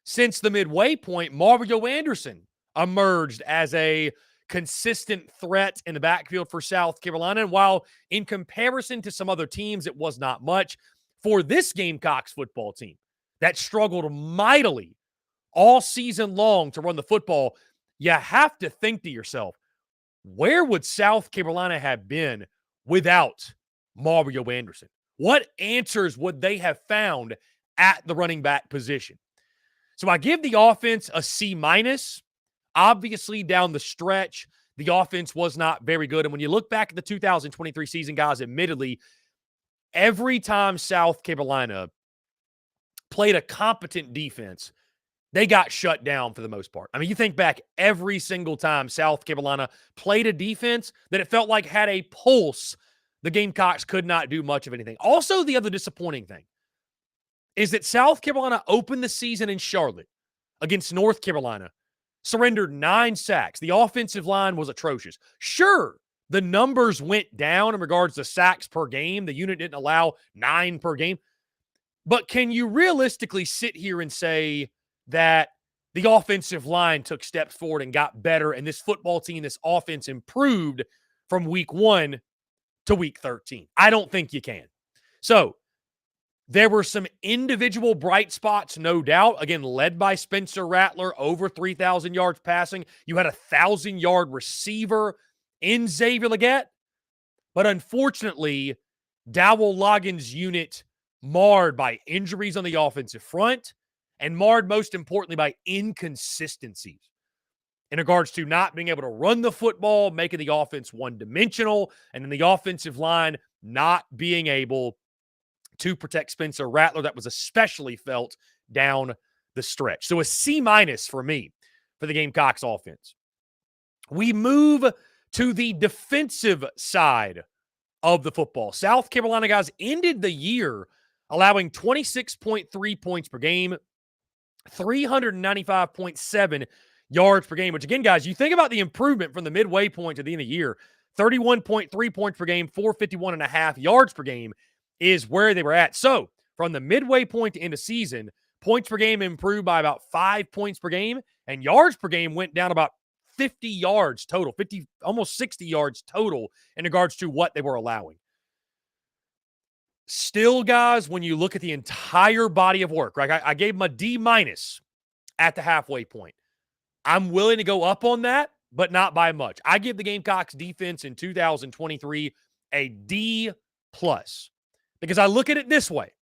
since the midway point, Mario Anderson emerged as a consistent threat in the backfield for South Carolina. And while in comparison to some other teams, it was not much, for this Gamecocks football team that struggled mightily all season long to run the football, you have to think to yourself, where would South Carolina have been without Mario Anderson? What answers would they have found at the running back position? So I give the offense a C-. Obviously, down the stretch, the offense was not very good. And when you look back at the 2023 season, guys, admittedly, every time South Carolina played a competent defense, they got shut down for the most part. I mean, you think back every single time South Carolina played a defense that it felt like had a pulse, the Gamecocks could not do much of anything. Also, the other disappointing thing is that South Carolina opened the season in Charlotte against North Carolina, surrendered 9 sacks. The offensive line was atrocious. Sure, the numbers went down in regards to sacks per game. The unit didn't allow 9 per game. But can you realistically sit here and say that the offensive line took steps forward and got better, and this football team, this offense improved from week 1 to week 13. I don't think you can. So there were some individual bright spots, no doubt. Again, led by Spencer Rattler, over 3,000 yards passing. You had a 1,000-yard receiver in Xavier Legette. But unfortunately, Dowell Loggins' unit marred by injuries on the offensive front and marred, most importantly, by inconsistencies in regards to not being able to run the football, making the offense one-dimensional, and then the offensive line not being able to protect Spencer Rattler. That was especially felt down the stretch. So a C- for me for the Gamecocks offense. We move to the defensive side of the football. South Carolina, guys, ended the year allowing 26.3 points per game, 395.7 yards per game, which again, guys, you think about the improvement from the midway point to the end of the year, 31.3 points per game, 451.5 yards per game is where they were at. So from the midway point to end of season, points per game improved by about 5 points per game, and yards per game went down about 50 yards total, almost 60 yards total in regards to what they were allowing. Still, guys, when you look at the entire body of work, right? I gave them a D- at the halfway point. I'm willing to go up on that, but not by much. I give the Gamecocks defense in 2023 a D+, because I look at it this way.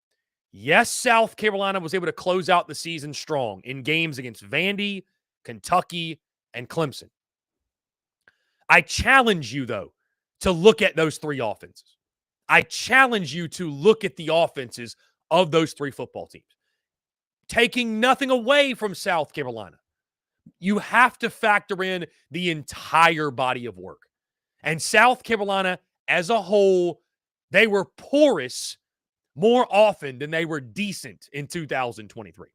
Yes, South Carolina was able to close out the season strong in games against Vandy, Kentucky, and Clemson. I challenge you, though, to look at those three offenses. I challenge you to look at the offenses of those three football teams. Taking nothing away from South Carolina, you have to factor in the entire body of work. And South Carolina as a whole, they were porous more often than they were decent in 2023.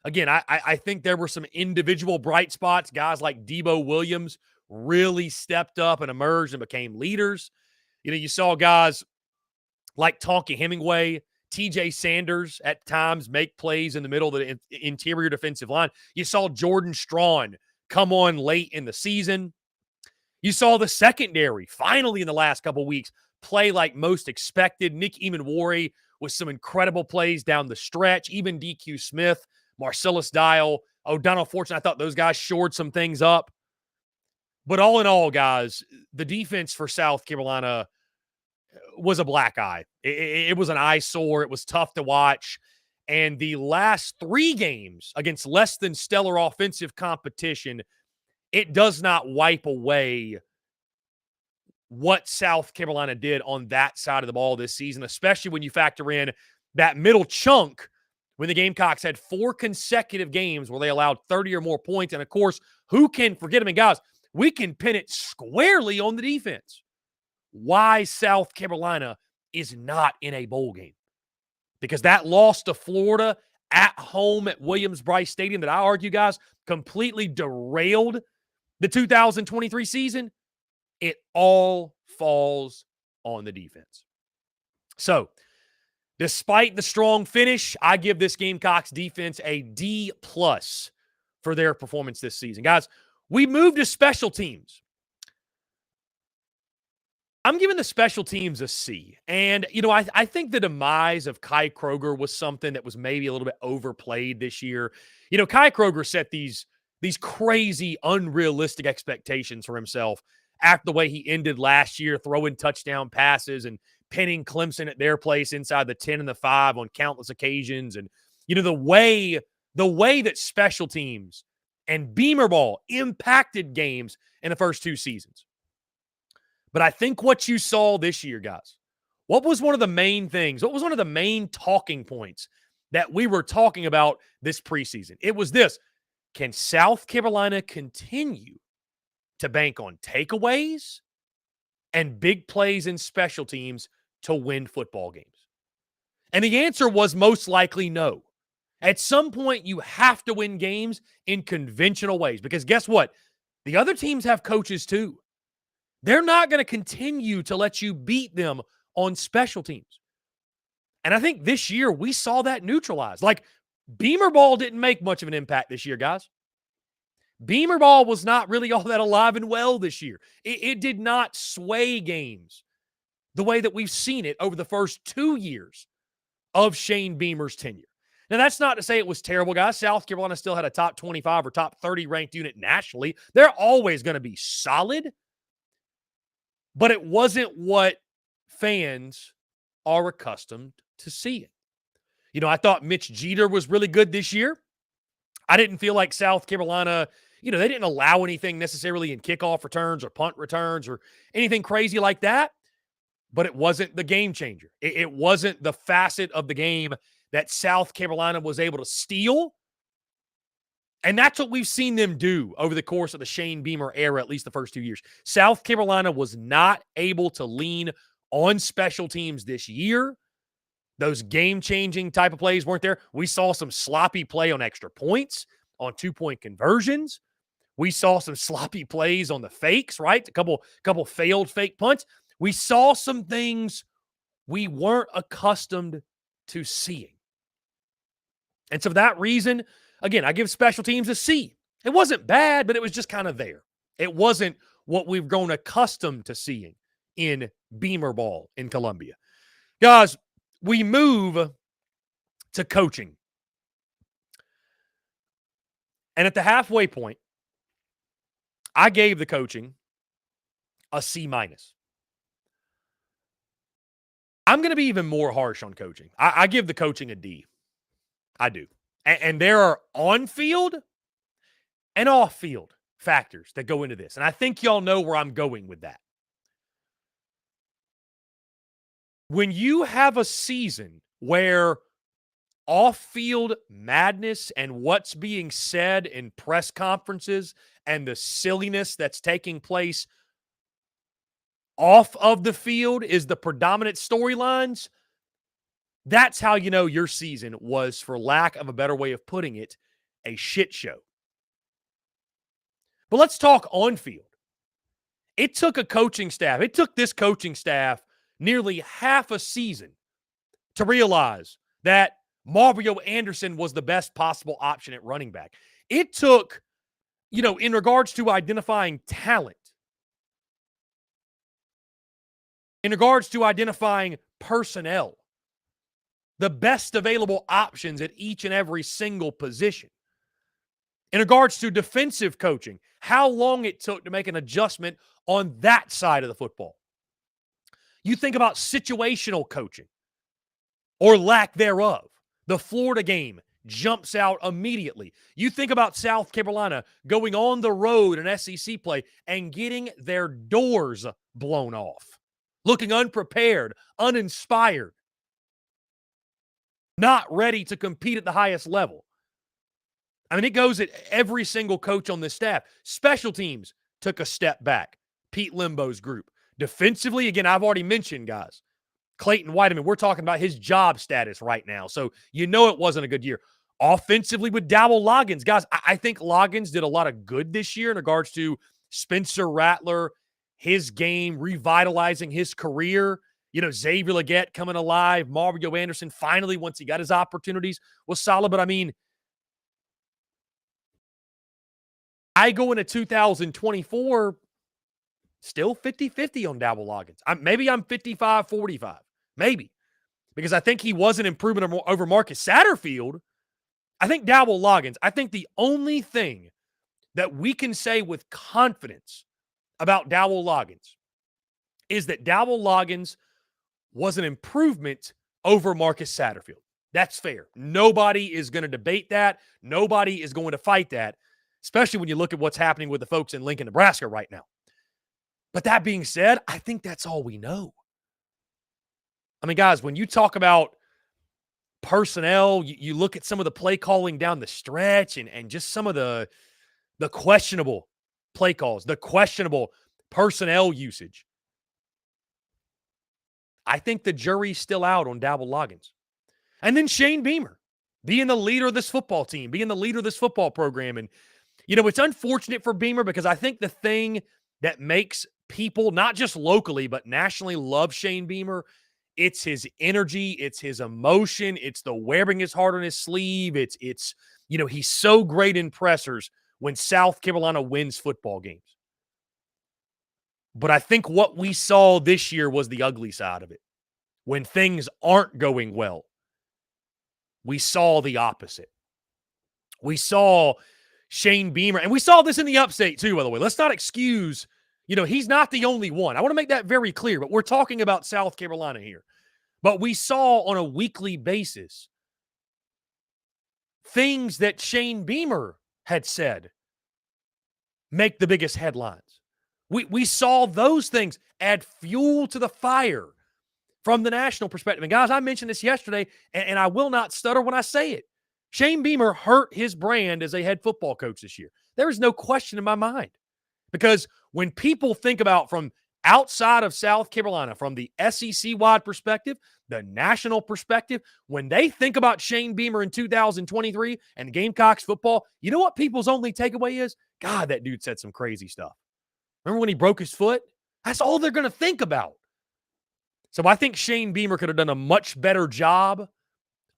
Again, I think there were some individual bright spots. Guys like Debo Williams really stepped up and emerged and became leaders. You know, you saw guys like Tonka Hemingway, TJ Sanders at times make plays in the middle of the interior defensive line. You saw Jordan Strawn come on late in the season. You saw the secondary finally in the last couple of weeks play like most expected. Nick Emanwari with some incredible plays down the stretch. Even DQ Smith, Marcellus Dial, O'Donnell Fortune, I thought those guys shored some things up. But all in all, guys, the defense for South Carolina was a black eye. It was an eyesore. It was tough to watch. And the last three games against less than stellar offensive competition, it does not wipe away what South Carolina did on that side of the ball this season, especially when you factor in that middle chunk when the Gamecocks had 4 consecutive games where they allowed 30 or more points. And, of course, who can forget them? And, guys, we can pin it squarely on the defense. Why South Carolina is not in a bowl game. Because that loss to Florida at home at Williams-Brice Stadium that I argue, guys, completely derailed the 2023 season. It all falls on the defense. So, despite the strong finish, I give this Gamecocks defense a D+ for their performance this season. Guys, we moved to special teams. I'm giving the special teams a C. And, you know, I think the demise of Kai Kroger was something that was maybe a little bit overplayed this year. You know, Kai Kroger set these crazy, unrealistic expectations for himself after the way he ended last year, throwing touchdown passes and pinning Clemson at their place inside the 10 and the 5 on countless occasions. And, you know, the way that special teams and Beamer ball impacted games in the first 2 seasons. But I think what you saw this year, guys, what was one of the main things? What was one of the main talking points that we were talking about this preseason? It was this. Can South Carolina continue to bank on takeaways and big plays in special teams to win football games? And the answer was most likely no. At some point, you have to win games in conventional ways because guess what? The other teams have coaches too. They're not going to continue to let you beat them on special teams. And I think this year we saw that neutralized. Like, Beamer ball didn't make much of an impact this year, guys. Beamer ball was not really all that alive and well this year. It did not sway games the way that we've seen it over the first 2 years of Shane Beamer's tenure. Now, that's not to say it was terrible, guys. South Carolina still had a top 25 or top 30 ranked unit nationally. They're always going to be solid, but it wasn't what fans are accustomed to seeing. You know, I thought Mitch Jeter was really good this year. I didn't feel like South Carolina, they didn't allow anything necessarily in kickoff returns or punt returns or anything crazy like that, but it wasn't the game changer. It wasn't the facet of the game that South Carolina was able to steal. And that's what we've seen them do over the course of the Shane Beamer era, at least the first 2 years. South Carolina was not able to lean on special teams this year. Those game-changing type of plays weren't there. We saw some sloppy play on extra points, on two-point conversions. We saw some sloppy plays on the fakes, right? A couple failed fake punts. We saw some things we weren't accustomed to seeing. And so for that reason, again, I give special teams a C. It wasn't bad, but it was just kind of there. It wasn't what we've grown accustomed to seeing in Beamer ball in Columbia. Guys, we move to coaching. And at the halfway point, I gave the coaching a C-. I'm going to be even more harsh on coaching. I give the coaching a D. I do. And there are on-field and off-field factors that go into this. And I think y'all know where I'm going with that. When you have a season where off-field madness and what's being said in press conferences and the silliness that's taking place off of the field is the predominant storylines, that's how you know your season was, for lack of a better way of putting it, a shit show. But let's talk on-field. It took this coaching staff nearly half a season to realize that Mario Anderson was the best possible option at running back. It took, in regards to identifying talent, in regards to identifying personnel, the best available options at each and every single position. In regards to defensive coaching, how long it took to make an adjustment on that side of the football. You think about situational coaching or lack thereof. The Florida game jumps out immediately. You think about South Carolina going on the road in SEC play and getting their doors blown off, looking unprepared, uninspired, not ready to compete at the highest level. I mean, it goes at every single coach on this staff. Special teams took a step back. Pete Limbo's group. Defensively, again, I've already mentioned, guys, Clayton Whiteman, we're talking about his job status right now. So it wasn't a good year. Offensively with Dowell Loggins, guys, I think Loggins did a lot of good this year in regards to Spencer Rattler, his game, revitalizing his career. Xavier Legette coming alive. Mario Anderson, finally, once he got his opportunities, was solid. But, I go into 2024 still 50-50 on Dowell Loggins. Maybe I'm 55-45. Maybe. Because I think he was an improvement over Marcus Satterfield. I think Dowell Loggins, I think the only thing that we can say with confidence about Dowell Loggins is that Dowell Loggins was an improvement over Marcus Satterfield. That's fair. Nobody is going to debate that. Nobody is going to fight that, especially when you look at what's happening with the folks in Lincoln, Nebraska right now. But that being said, I think that's all we know. Guys, when you talk about personnel, you look at some of the play calling down the stretch and just some of the questionable play calls, the questionable personnel usage. I think the jury's still out on Dowell Loggins. And then Shane Beamer being the leader of this football team, being the leader of this football program. And, it's unfortunate for Beamer because I think the thing that makes people, not just locally, but nationally, love Shane Beamer It's his energy. It's his emotion. It's the wearing his heart on his sleeve. It's he's so great in pressers when South Carolina wins football games. But I think what we saw this year was the ugly side of it. When things aren't going well, we saw the opposite. We saw Shane Beamer, and we saw this in the upstate too, by the way. Let's not excuse, he's not the only one. I want to make that very clear, but we're talking about South Carolina here. But we saw on a weekly basis things that Shane Beamer had said make the biggest headlines. We saw those things add fuel to the fire from the national perspective. And guys, I mentioned this yesterday, and I will not stutter when I say it. Shane Beamer hurt his brand as a head football coach this year. There is no question in my mind. Because when people think about from outside of South Carolina, from the SEC-wide perspective, the national perspective, when they think about Shane Beamer in 2023 and Gamecocks football, you know what people's only takeaway is? God, that dude said some crazy stuff. Remember when he broke his foot? That's all they're going to think about. So I think Shane Beamer could have done a much better job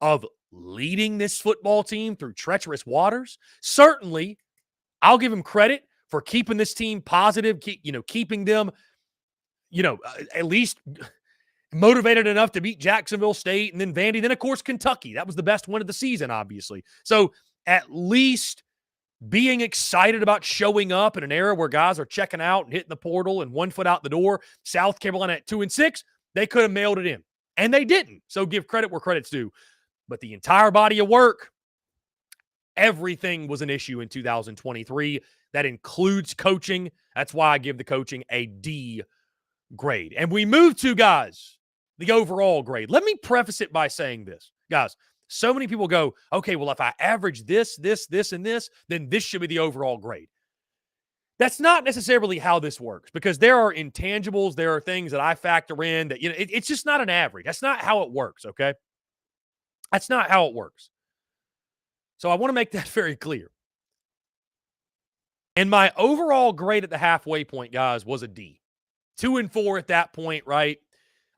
of leading this football team through treacherous waters. Certainly, I'll give him credit for keeping this team positive, keeping them, at least motivated enough to beat Jacksonville State and then Vandy. Then, of course, Kentucky. That was the best win of the season, obviously. So at least being excited about showing up in an era where guys are checking out and hitting the portal and 1 foot out the door. South Carolina at 2-6, they could have mailed it in. And they didn't. So give credit where credit's due. But the entire body of work, everything was an issue in 2023. That includes coaching. That's why I give the coaching a D grade. And we move to, guys, the overall grade. Let me preface it by saying this. Guys, so many people go, okay, well, if I average this, and this, then this should be the overall grade. That's not necessarily how this works, because there are intangibles. There are things that I factor in that, it's just not an average. That's not how it works, okay? That's not how it works. So I want to make that very clear. And my overall grade at the halfway point, guys, was a D. 2-4 at that point, right?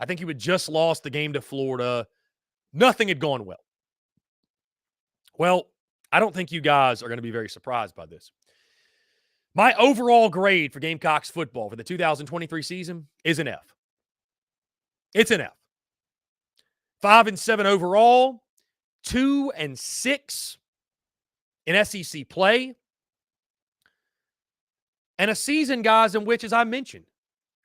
I think you had just lost the game to Florida. Nothing had gone well. Well, I don't think you guys are going to be very surprised by this. My overall grade for Gamecocks football for the 2023 season is an F. It's an F. 5-7 overall, 2-6 in SEC play, and a season, guys, in which, as I mentioned,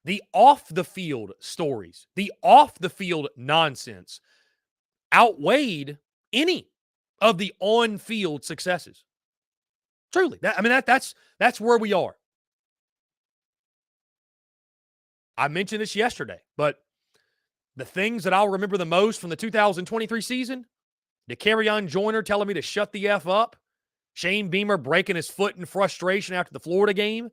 the off-the-field stories, the off-the-field nonsense outweighed any of the on-field successes. Truly. That's where we are. I mentioned this yesterday, but the things that I'll remember the most from the 2023 season, DeCarrion Joyner telling me to shut the F up, Shane Beamer breaking his foot in frustration after the Florida game,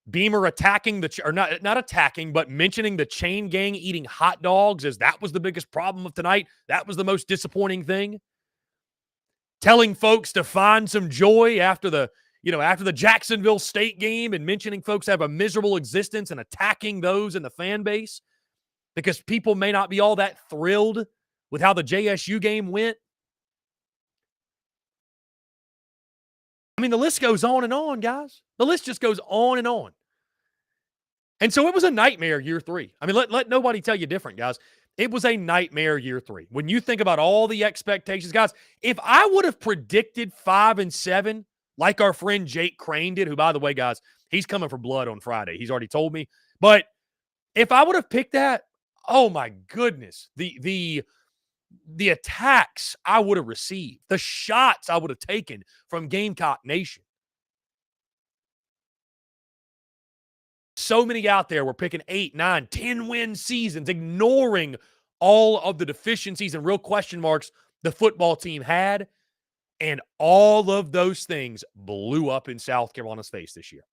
Beamer attacking not attacking, but mentioning the chain gang eating hot dogs as that was the biggest problem of tonight. That was the most disappointing thing. Telling folks to find some joy after the Jacksonville State game and mentioning folks have a miserable existence and attacking those in the fan base because people may not be all that thrilled with how the JSU game went. I mean, the list goes on and on, guys. The list just goes on and on. And so it was a nightmare year 3. I mean, let nobody tell you different, guys. It was a nightmare year 3. When you think about all the expectations, guys, if I would have predicted 5-7, like our friend Jake Crane did, who, by the way, guys, he's coming for blood on Friday. He's already told me. But if I would have picked that, oh my goodness, the attacks I would have received, the shots I would have taken from Gamecock Nation. So many out there were picking 8, 9, 10-win seasons, ignoring all of the deficiencies and real question marks the football team had. And all of those things blew up in South Carolina's face this year.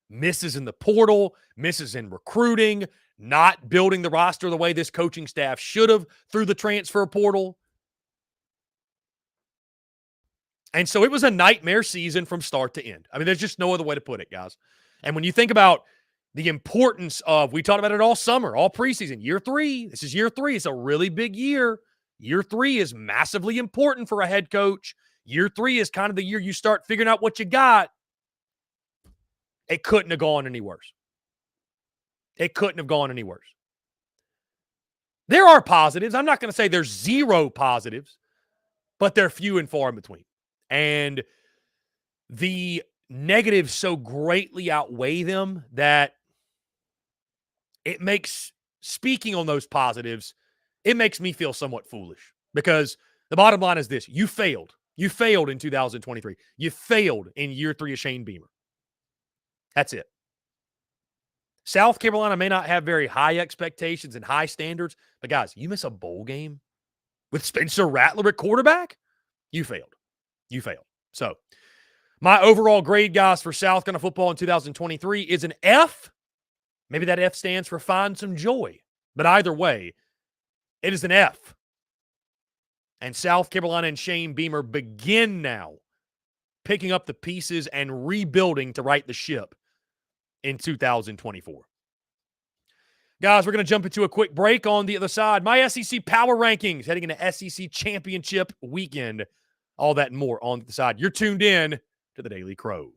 Misses in the portal, misses in recruiting, not building the roster the way this coaching staff should have through the transfer portal. And so it was a nightmare season from start to end. I mean, there's just no other way to put it, guys. And when you think about the importance of, we talked about it all summer, all preseason, year 3. This is year 3. It's a really big year. Year 3 is massively important for a head coach. Year 3 is kind of the year you start figuring out what you got. It couldn't have gone any worse. It couldn't have gone any worse. There are positives. I'm not going to say there's zero positives, but they're few and far in between. And the negatives so greatly outweigh them that it makes speaking on those positives, it makes me feel somewhat foolish, because the bottom line is this: you failed. You failed in 2023. You failed in year 3 of Shane Beamer. That's it. South Carolina may not have very high expectations and high standards, but guys, you miss a bowl game with Spencer Rattler at quarterback? You failed. You failed. So my overall grade, guys, for South Carolina football in 2023 is an F. Maybe that F stands for find some joy. But either way, it is an F. And South Carolina and Shane Beamer begin now picking up the pieces and rebuilding to right the ship in 2024. Guys, we're going to jump into a quick break. On the other side, my SEC power rankings heading into SEC championship weekend. All that and more on the side. You're tuned in to the Daily Crow.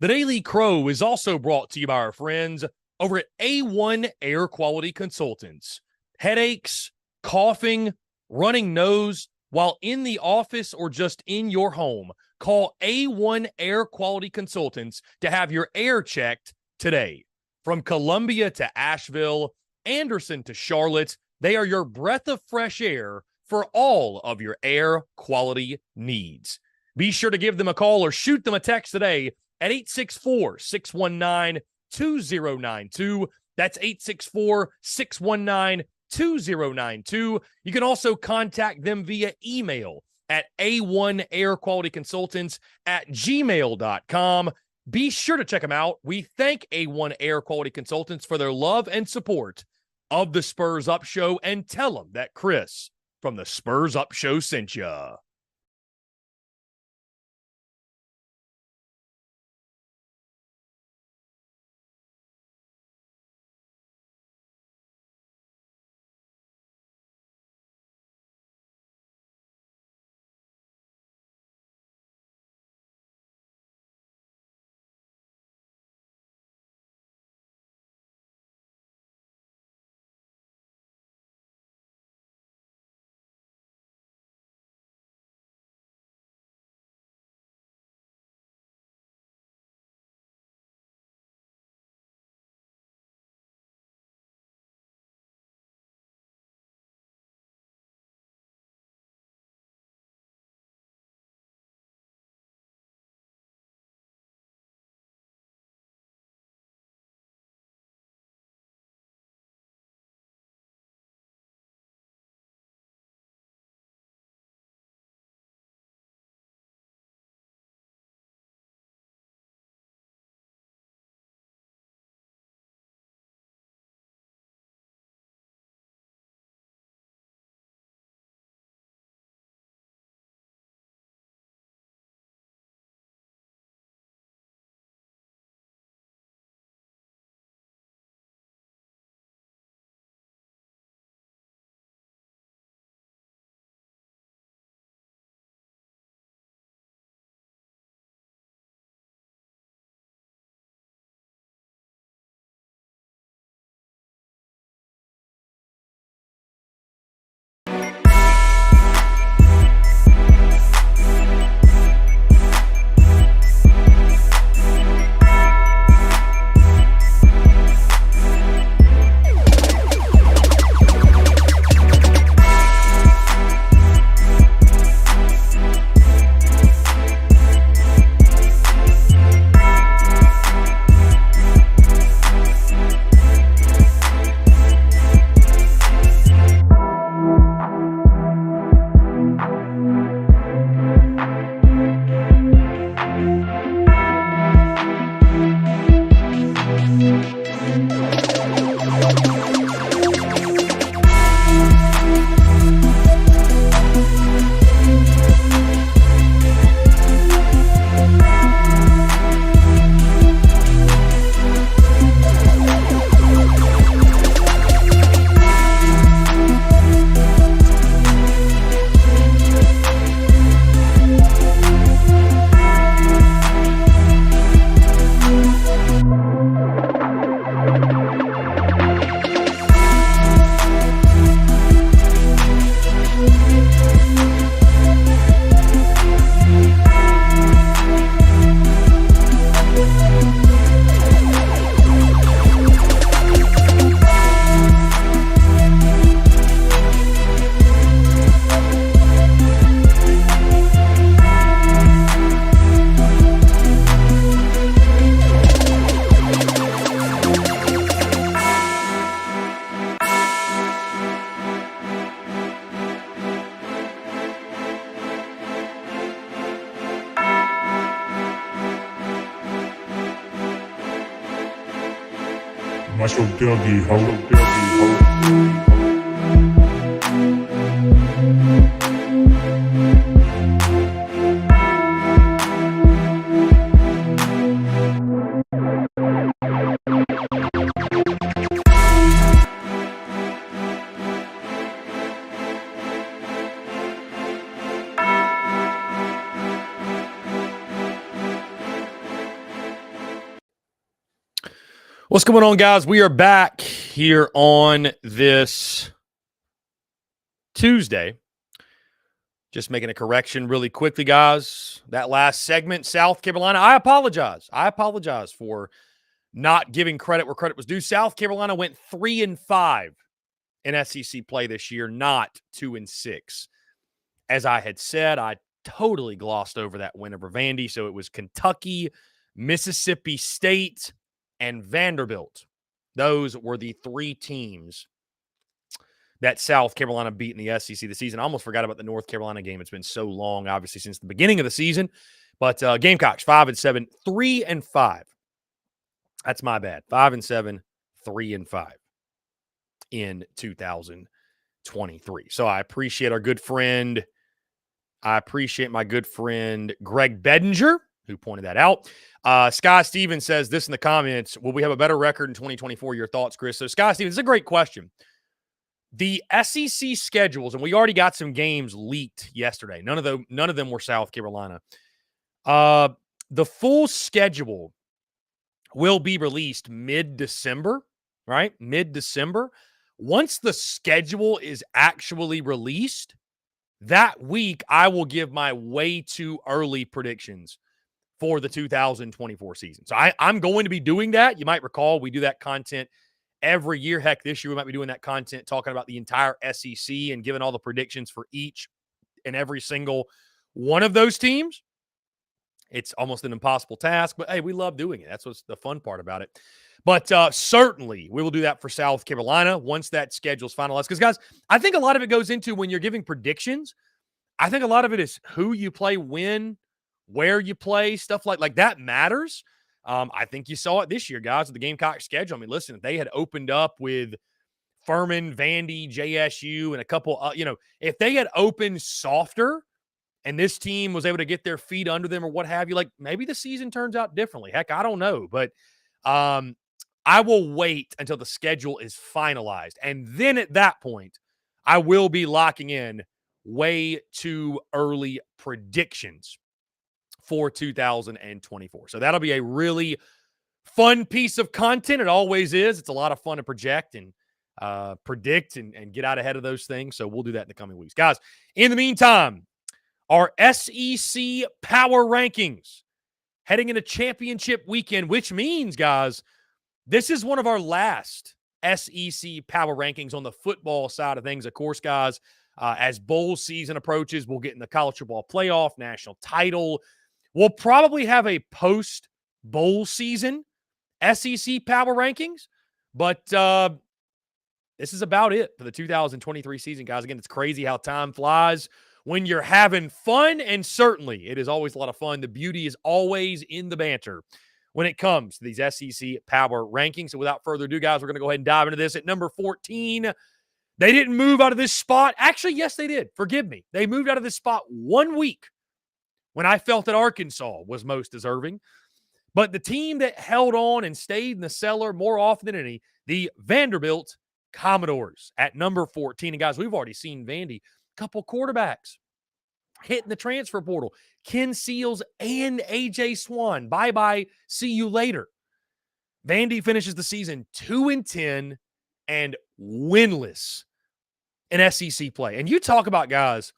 The Daily Crow is also brought to you by our friends over at A1 Air Quality Consultants. Headaches, coughing, running nose while in the office or just in your home, call A1 Air Quality Consultants to have your air checked today. From Columbia to Asheville, Anderson to Charlotte, they are your breath of fresh air for all of your air quality needs. Be sure to give them a call or shoot them a text today at 864-619-2092. That's 864-619-2092. You can also contact them via email at a1airqualityconsultants@gmail.com. Be sure to check them out. We thank A1 Air Quality Consultants for their love and support of the Spurs Up Show, and tell them that Chris from the Spurs Up Show sent ya. Watch your Dougie, ho. What's going on, guys? We are back here on this Tuesday. Just making a correction really quickly, guys. That last segment, South Carolina, I apologize. I apologize for not giving credit where credit was due. South Carolina went 3-5 in SEC play this year, not 2-6. As I had said, I totally glossed over that win over Vandy. So it was Kentucky, Mississippi State, and Vanderbilt. Those were the three teams that South Carolina beat in the SEC this season. I almost forgot about the North Carolina game. It's been so long, obviously, since the beginning of the season. But Gamecocks, 5-7, 3-5. That's my bad. 5-7, 3-5 in 2023. So I appreciate our good friend. I appreciate my good friend Greg Bedinger, who pointed that out. Sky Stevens says this in the comments: will we have a better record in 2024? Your thoughts, Chris? So Sky Stevens, this is a great question. The SEC schedules, and we already got some games leaked yesterday. None of them were South Carolina. The full schedule will be released mid-December, right? Mid-December. Once the schedule is actually released, that week I will give my way too early predictions for the 2024 season. So I'm going to be doing that. You might recall we do that content every year. Heck, this year we might be doing that content talking about the entire SEC and giving all the predictions for each and every single one of those teams. It's almost an impossible task, but hey, we love doing it. That's what's the fun part about it. But certainly we will do that for South Carolina once that schedule's finalized. Because, guys, I think a lot of it goes into when you're giving predictions. I think a lot of it is who you play, when, where you play, stuff like that matters. I think you saw it this year, guys, with the Gamecocks schedule. I mean, listen, if they had opened up with Furman, Vandy, JSU, and a couple, if they had opened softer and this team was able to get their feet under them or what have you, like maybe the season turns out differently. Heck, I don't know. But I will wait until the schedule is finalized. And then at that point, I will be locking in way too early predictions for 2024. So that'll be a really fun piece of content. It always is. It's a lot of fun to project and predict and get out ahead of those things. So we'll do that in the coming weeks. Guys, in the meantime, our SEC power rankings heading into championship weekend, which means, guys, this is one of our last SEC power rankings on the football side of things. Of course, guys, as bowl season approaches, we'll get in the college football playoff, national title. We'll probably have a post-bowl season SEC power rankings, but this is about it for the 2023 season, guys. Again, it's crazy how time flies when you're having fun, and certainly it is always a lot of fun. The beauty is always in the banter when it comes to these SEC power rankings. So without further ado, guys, we're going to go ahead and dive into this. At number 14, they didn't move out of this spot. Actually, yes, they did. Forgive me. They moved out of this spot 1 week when I felt that Arkansas was most deserving. But the team that held on and stayed in the cellar more often than any, the Vanderbilt Commodores at number 14. And guys, we've already seen Vandy, a couple quarterbacks hitting the transfer portal. Ken Seals and A.J. Swan. Bye-bye. See you later. Vandy finishes the season 2-10 and winless in SEC play. And you talk about, guys,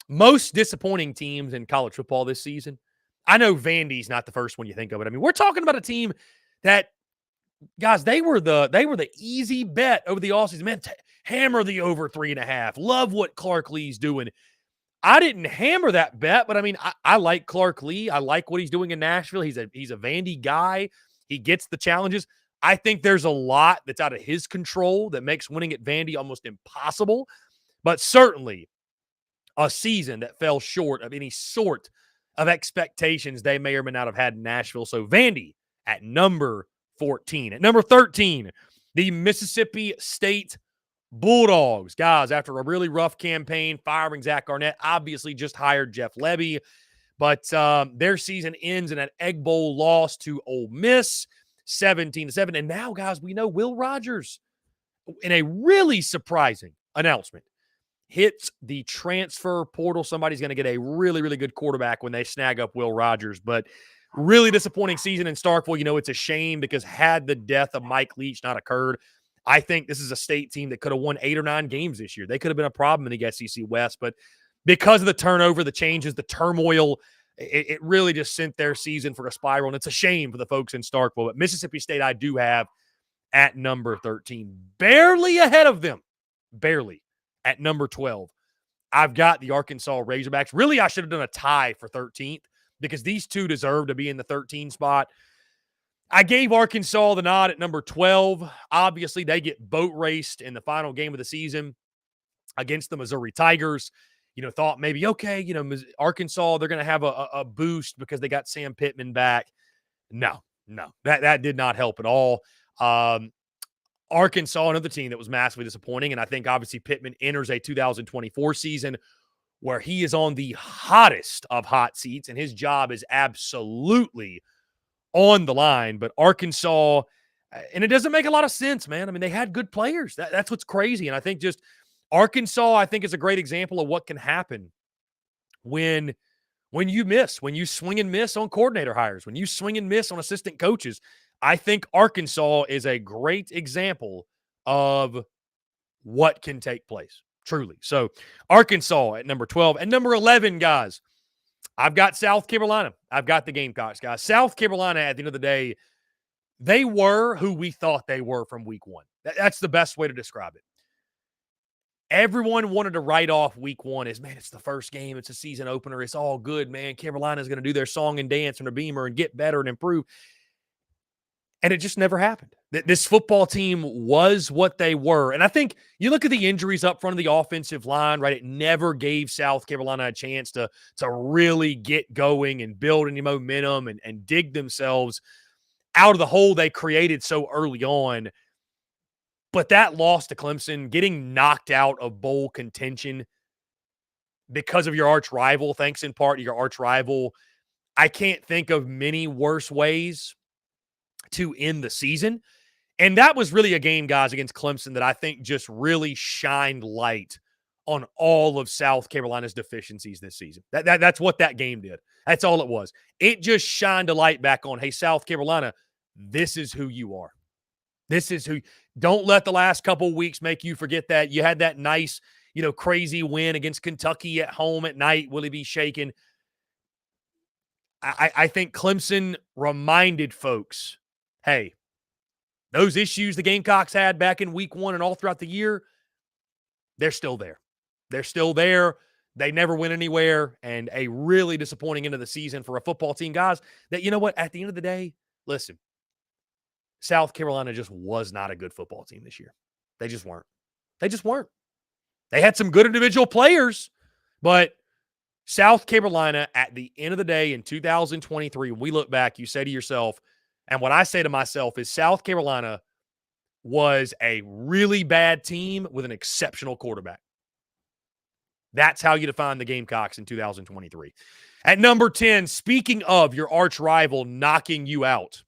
most disappointing teams in college football this season. I know Vandy's not the first one you think of, but I mean, we're talking about a team that, guys, they were the easy bet over the offseason. Man, hammer the over 3.5. Love what Clark Lee's doing. I didn't hammer that bet, but I mean, I like Clark Lee. I like what he's doing in Nashville. He's a Vandy guy. He gets the challenges. I think there's a lot that's out of his control that makes winning at Vandy almost impossible, but certainly a season that fell short of any sort of expectations they may or may not have had in Nashville. So Vandy at number 14. At number 13, the Mississippi State Bulldogs. Guys, after a really rough campaign, firing Zach Arnett, obviously just hired Jeff Lebby, but their season ends in an Egg Bowl loss to Ole Miss, 17-7. And now, guys, we know Will Rogers, in a really surprising announcement, hits the transfer portal. Somebody's going to get a really, really good quarterback when they snag up Will Rogers. But really disappointing season in Starkville. You know, it's a shame because had the death of Mike Leach not occurred, I think this is a state team that could have won 8 or 9 games this year. They could have been a problem in the SEC West, but because of the turnover, the changes, the turmoil, it really just sent their season for a spiral, and it's a shame for the folks in Starkville. But Mississippi State I do have at number 13. Barely ahead of them. Barely. At number 12. I've got the Arkansas Razorbacks. Really, I should have done a tie for 13th because these two deserve to be in the 13 spot. I gave Arkansas the nod at number 12. Obviously, they get boat raced in the final game of the season against the Missouri Tigers. You know, thought maybe, okay, you know, Arkansas, they're going to have a boost because they got Sam Pittman back. No, that did not help at all. Arkansas, another team that was massively disappointing, and I think obviously Pittman enters a 2024 season where he is on the hottest of hot seats, and his job is absolutely on the line. But Arkansas, and it doesn't make a lot of sense, man. I mean, they had good players. That's what's crazy, and I think just Arkansas, I think, is a great example of what can happen when you miss, when you swing and miss on coordinator hires, when you swing and miss on assistant coaches. I think Arkansas is a great example of what can take place, truly. So Arkansas at number 12. And number 11, guys, I've got South Carolina. I've got the Gamecocks, guys. South Carolina, at the end of the day, they were who we thought they were from week one. That's the best way to describe it. Everyone wanted to write off week one as, man, it's the first game. It's a season opener. It's all good, man. Carolina's going to do their song and dance on the Beamer and get better and improve. And it just never happened. This football team was what they were. And I think you look at the injuries up front of the offensive line, right? It never gave South Carolina a chance to really get going and build any momentum and dig themselves out of the hole they created so early on. But that loss to Clemson, getting knocked out of bowl contention because of your arch rival, thanks in part to your arch rival, I can't think of many worse ways to end the season. And that was really a game, guys, against Clemson that I think just really shined light on all of South Carolina's deficiencies this season. That's what that game did. That's all it was. It just shined a light back on, hey, South Carolina, this is who you are. This is who. Don't let the last couple of weeks make you forget that. You had that nice, crazy win against Kentucky at home at night. Will he be shaken? I think Clemson reminded folks, hey, those issues the Gamecocks had back in week one and all throughout the year, they're still there. They're still there. They never went anywhere, and a really disappointing end of the season for a football team, guys, that, you know what, at the end of the day, listen, South Carolina just was not a good football team this year. They just weren't. They had some good individual players, but South Carolina, at the end of the day in 2023, when we look back, you say to yourself, and what I say to myself is South Carolina was a really bad team with an exceptional quarterback. That's how you define the Gamecocks in 2023. At number 10, speaking of your arch rival knocking you out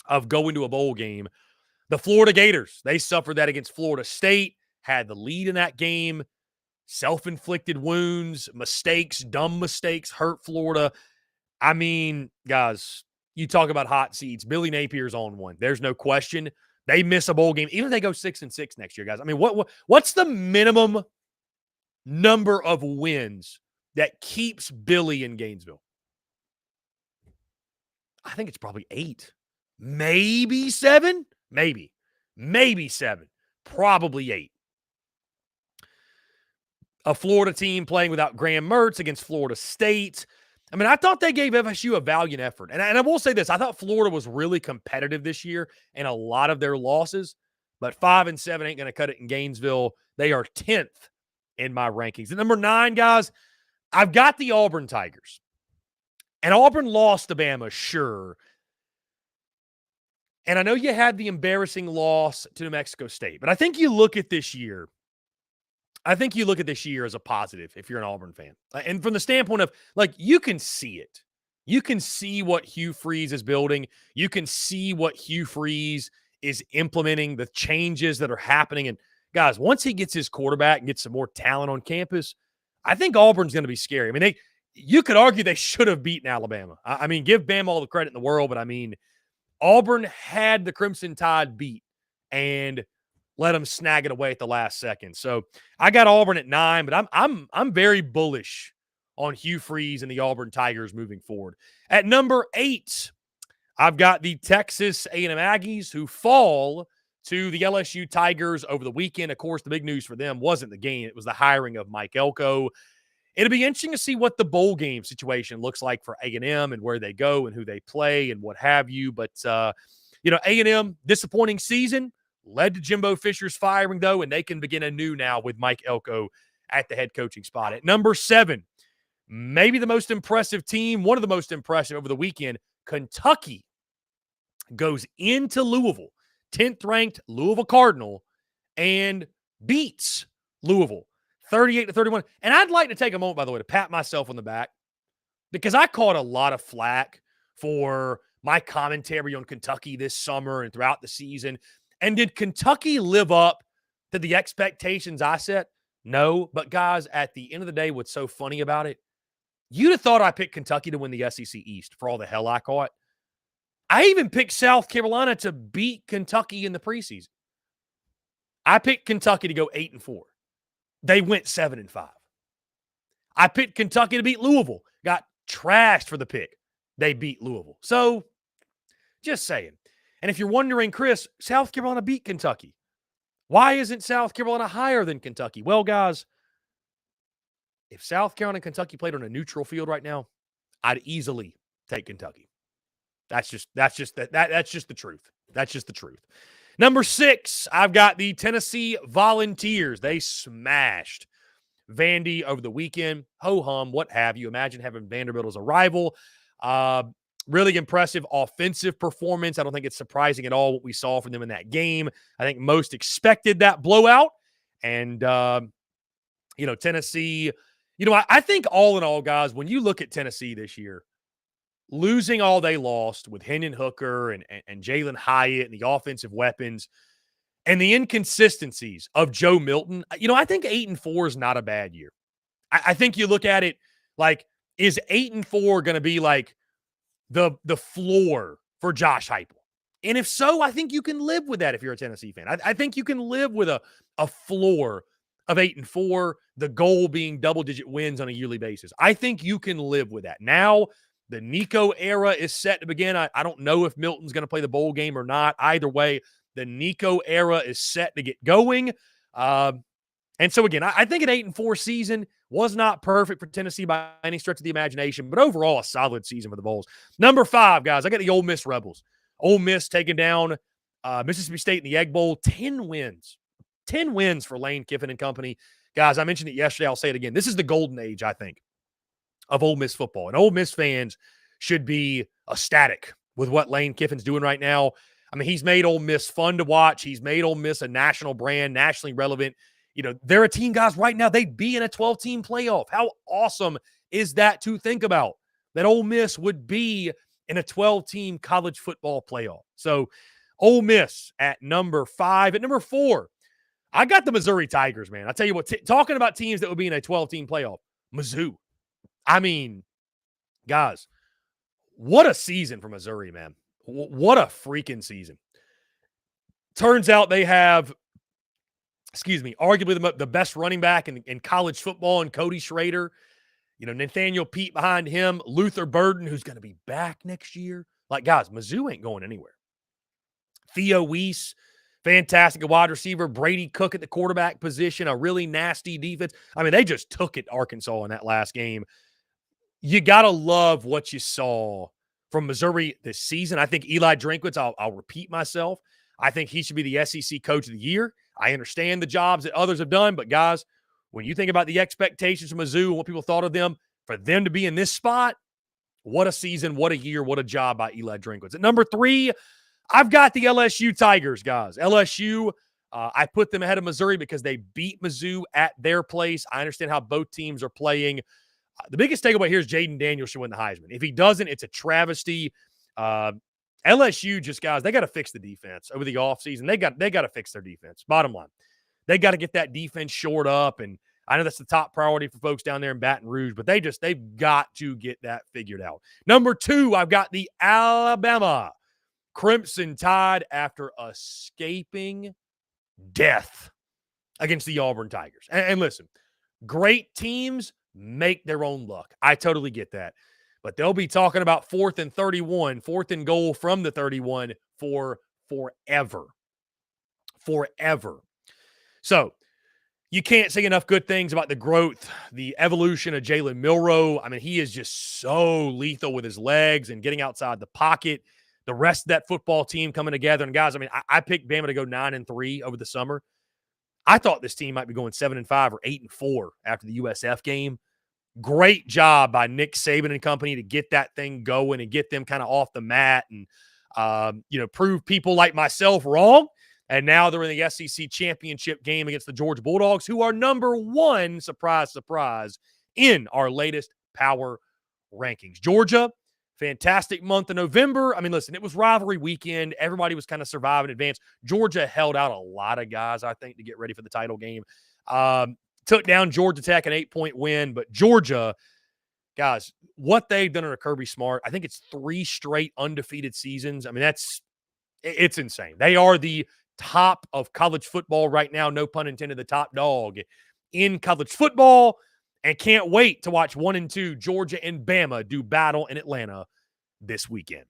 of going to a bowl game, the Florida Gators, they suffered that against Florida State, had the lead in that game, self-inflicted wounds, mistakes, dumb mistakes, hurt Florida. I mean, guys, you talk about hot seats. Billy Napier's on one. There's no question. They miss a bowl game, even if they go 6-6 next year, guys. I mean, what's the minimum number of wins that keeps Billy in Gainesville? I think it's probably 8. Maybe 7? Maybe 7. Probably 8. A Florida team playing without Graham Mertz against Florida State. I mean, I thought they gave FSU a valiant effort. And I will say this. I thought Florida was really competitive this year in a lot of their losses. But 5-7 ain't going to cut it in Gainesville. They are 10th in my rankings. At number 9, guys, I've got the Auburn Tigers. And Auburn lost to Bama, sure. And I know you had the embarrassing loss to New Mexico State, but I think you look at this year. I think you look at this year as a positive if you're an Auburn fan. And from the standpoint of, like, you can see it. You can see what Hugh Freeze is building. You can see what Hugh Freeze is implementing, the changes that are happening. And, guys, once he gets his quarterback and gets some more talent on campus, I think Auburn's going to be scary. I mean, you could argue they should have beaten Alabama. I mean, give Bama all the credit in the world, but, I mean, Auburn had the Crimson Tide beat and let them snag it away at the last second. So I got Auburn at 9, but I'm very bullish on Hugh Freeze and the Auburn Tigers moving forward. At number 8, I've got the Texas A&M Aggies, who fall to the LSU Tigers over the weekend. Of course, the big news for them wasn't the game. It was the hiring of Mike Elko. It'll be interesting to see what the bowl game situation looks like for A&M and where they go and who they play and what have you. But, A&M, disappointing season, led to Jimbo Fisher's firing, though, and they can begin anew now with Mike Elko at the head coaching spot. At number 7, maybe the most impressive team, one of the most impressive over the weekend, Kentucky goes into Louisville, 10th-ranked Louisville Cardinal, and beats Louisville 38-31. And I'd like to take a moment, by the way, to pat myself on the back, because I caught a lot of flack for my commentary on Kentucky this summer and throughout the season. And did Kentucky live up to the expectations I set? No. But, guys, at the end of the day, what's so funny about it, you'd have thought I picked Kentucky to win the SEC East for all the hell I caught. I even picked South Carolina to beat Kentucky in the preseason. I picked Kentucky to go 8-4. They went 7-5. I picked Kentucky to beat Louisville. Got trashed for the pick. They beat Louisville. So, just saying. And if you're wondering, Chris, South Carolina beat Kentucky. Why isn't South Carolina higher than Kentucky? Well, guys, if South Carolina and Kentucky played on a neutral field right now, I'd easily take Kentucky. That's just the truth. That's just the truth. Number 6, I've got the Tennessee Volunteers. They smashed Vandy over the weekend. Ho-hum, what have you. Imagine having Vanderbilt as a rival. Really impressive offensive performance. I don't think it's surprising at all what we saw from them in that game. I think most expected that blowout. And, Tennessee, I think all in all, guys, when you look at Tennessee this year, losing all they lost with Hendon Hooker and Jalen Hyatt and the offensive weapons and the inconsistencies of Joe Milton, I think 8-4 is not a bad year. I think you look at it like, is 8-4 going to be like the floor for Josh Heupel? And if so, I think you can live with that if you're a Tennessee fan. I think you can live with a floor of 8-4, the goal being double-digit wins on a yearly basis. I think you can live with that. Now, the Nico era is set to begin. I don't know if Milton's going to play the bowl game or not. Either way, the Nico era is set to get going. And so, again, I think an 8-4 season was not perfect for Tennessee by any stretch of the imagination, but overall a solid season for the Vols. Number 5, guys, I got the Ole Miss Rebels. Ole Miss taking down Mississippi State in the Egg Bowl. 10 wins. 10 wins for Lane Kiffin and company. Guys, I mentioned it yesterday. I'll say it again. This is the golden age, I think, of Ole Miss football. And Ole Miss fans should be ecstatic with what Lane Kiffin's doing right now. I mean, he's made Ole Miss fun to watch. He's made Ole Miss a national brand, nationally relevant. They're a team, guys, right now, they'd be in a 12-team playoff. How awesome is that to think about? That Ole Miss would be in a 12-team college football playoff. So, Ole Miss at number 5. At number 4, I got the Missouri Tigers, man. I tell you what, talking about teams that would be in a 12-team playoff, Mizzou. I mean, guys, what a season for Missouri, man. What a freaking season. Turns out they have, arguably the best running back in college football, and Cody Schrader. Nathaniel Pete behind him, Luther Burden, who's going to be back next year. Like, guys, Mizzou ain't going anywhere. Theo Weiss, fantastic wide receiver. Brady Cook at the quarterback position, a really nasty defense. I mean, they just took it Arkansas in that last game. You got to love what you saw from Missouri this season. I think Eli Drinkwitz, I'll repeat myself, I think he should be the SEC Coach of the Year. I understand the jobs that others have done, but guys, when you think about the expectations from Mizzou and what people thought of them, for them to be in this spot, what a season, what a year, what a job by Eli Drinkwitz. At number 3, I've got the LSU Tigers, guys. LSU, I put them ahead of Missouri because they beat Mizzou at their place. I understand how both teams are playing. The biggest takeaway here is Jaden Daniels should win the Heisman. If he doesn't, it's a travesty. LSU just, guys, they got to fix the defense over the offseason. They got to fix their defense. Bottom line. They got to get that defense shored up, and I know that's the top priority for folks down there in Baton Rouge, but they've got to get that figured out. Number 2, I've got the Alabama Crimson Tide after escaping death against the Auburn Tigers. And listen, great teams make their own luck. I totally get that. But they'll be talking about 4th and 31, 4th and goal from the 31 for forever. Forever. So you can't say enough good things about the growth, the evolution of Jalen Milroe. I mean, he is just so lethal with his legs and getting outside the pocket. The rest of that football team coming together. And guys, I mean, I picked Bama to go 9-3 over the summer. I thought this team might be going 7-5 or 8-4 after the USF game. Great job by Nick Saban and company to get that thing going and get them kind of off the mat and, prove people like myself wrong. And now they're in the SEC championship game against the Georgia Bulldogs, who are number 1, surprise, surprise, in our latest power rankings. Georgia, fantastic month of November. I mean, listen, it was rivalry weekend. Everybody was kind of surviving in advance. Georgia held out a lot of guys, I think, to get ready for the title game. Took down Georgia Tech, an 8-point win. But Georgia, guys, what they've done under Kirby Smart, I think it's 3 straight undefeated seasons. I mean, it's insane. They are the top of college football right now, no pun intended, the top dog in college football, and can't wait to watch 1 and 2 Georgia and Bama do battle in Atlanta this weekend.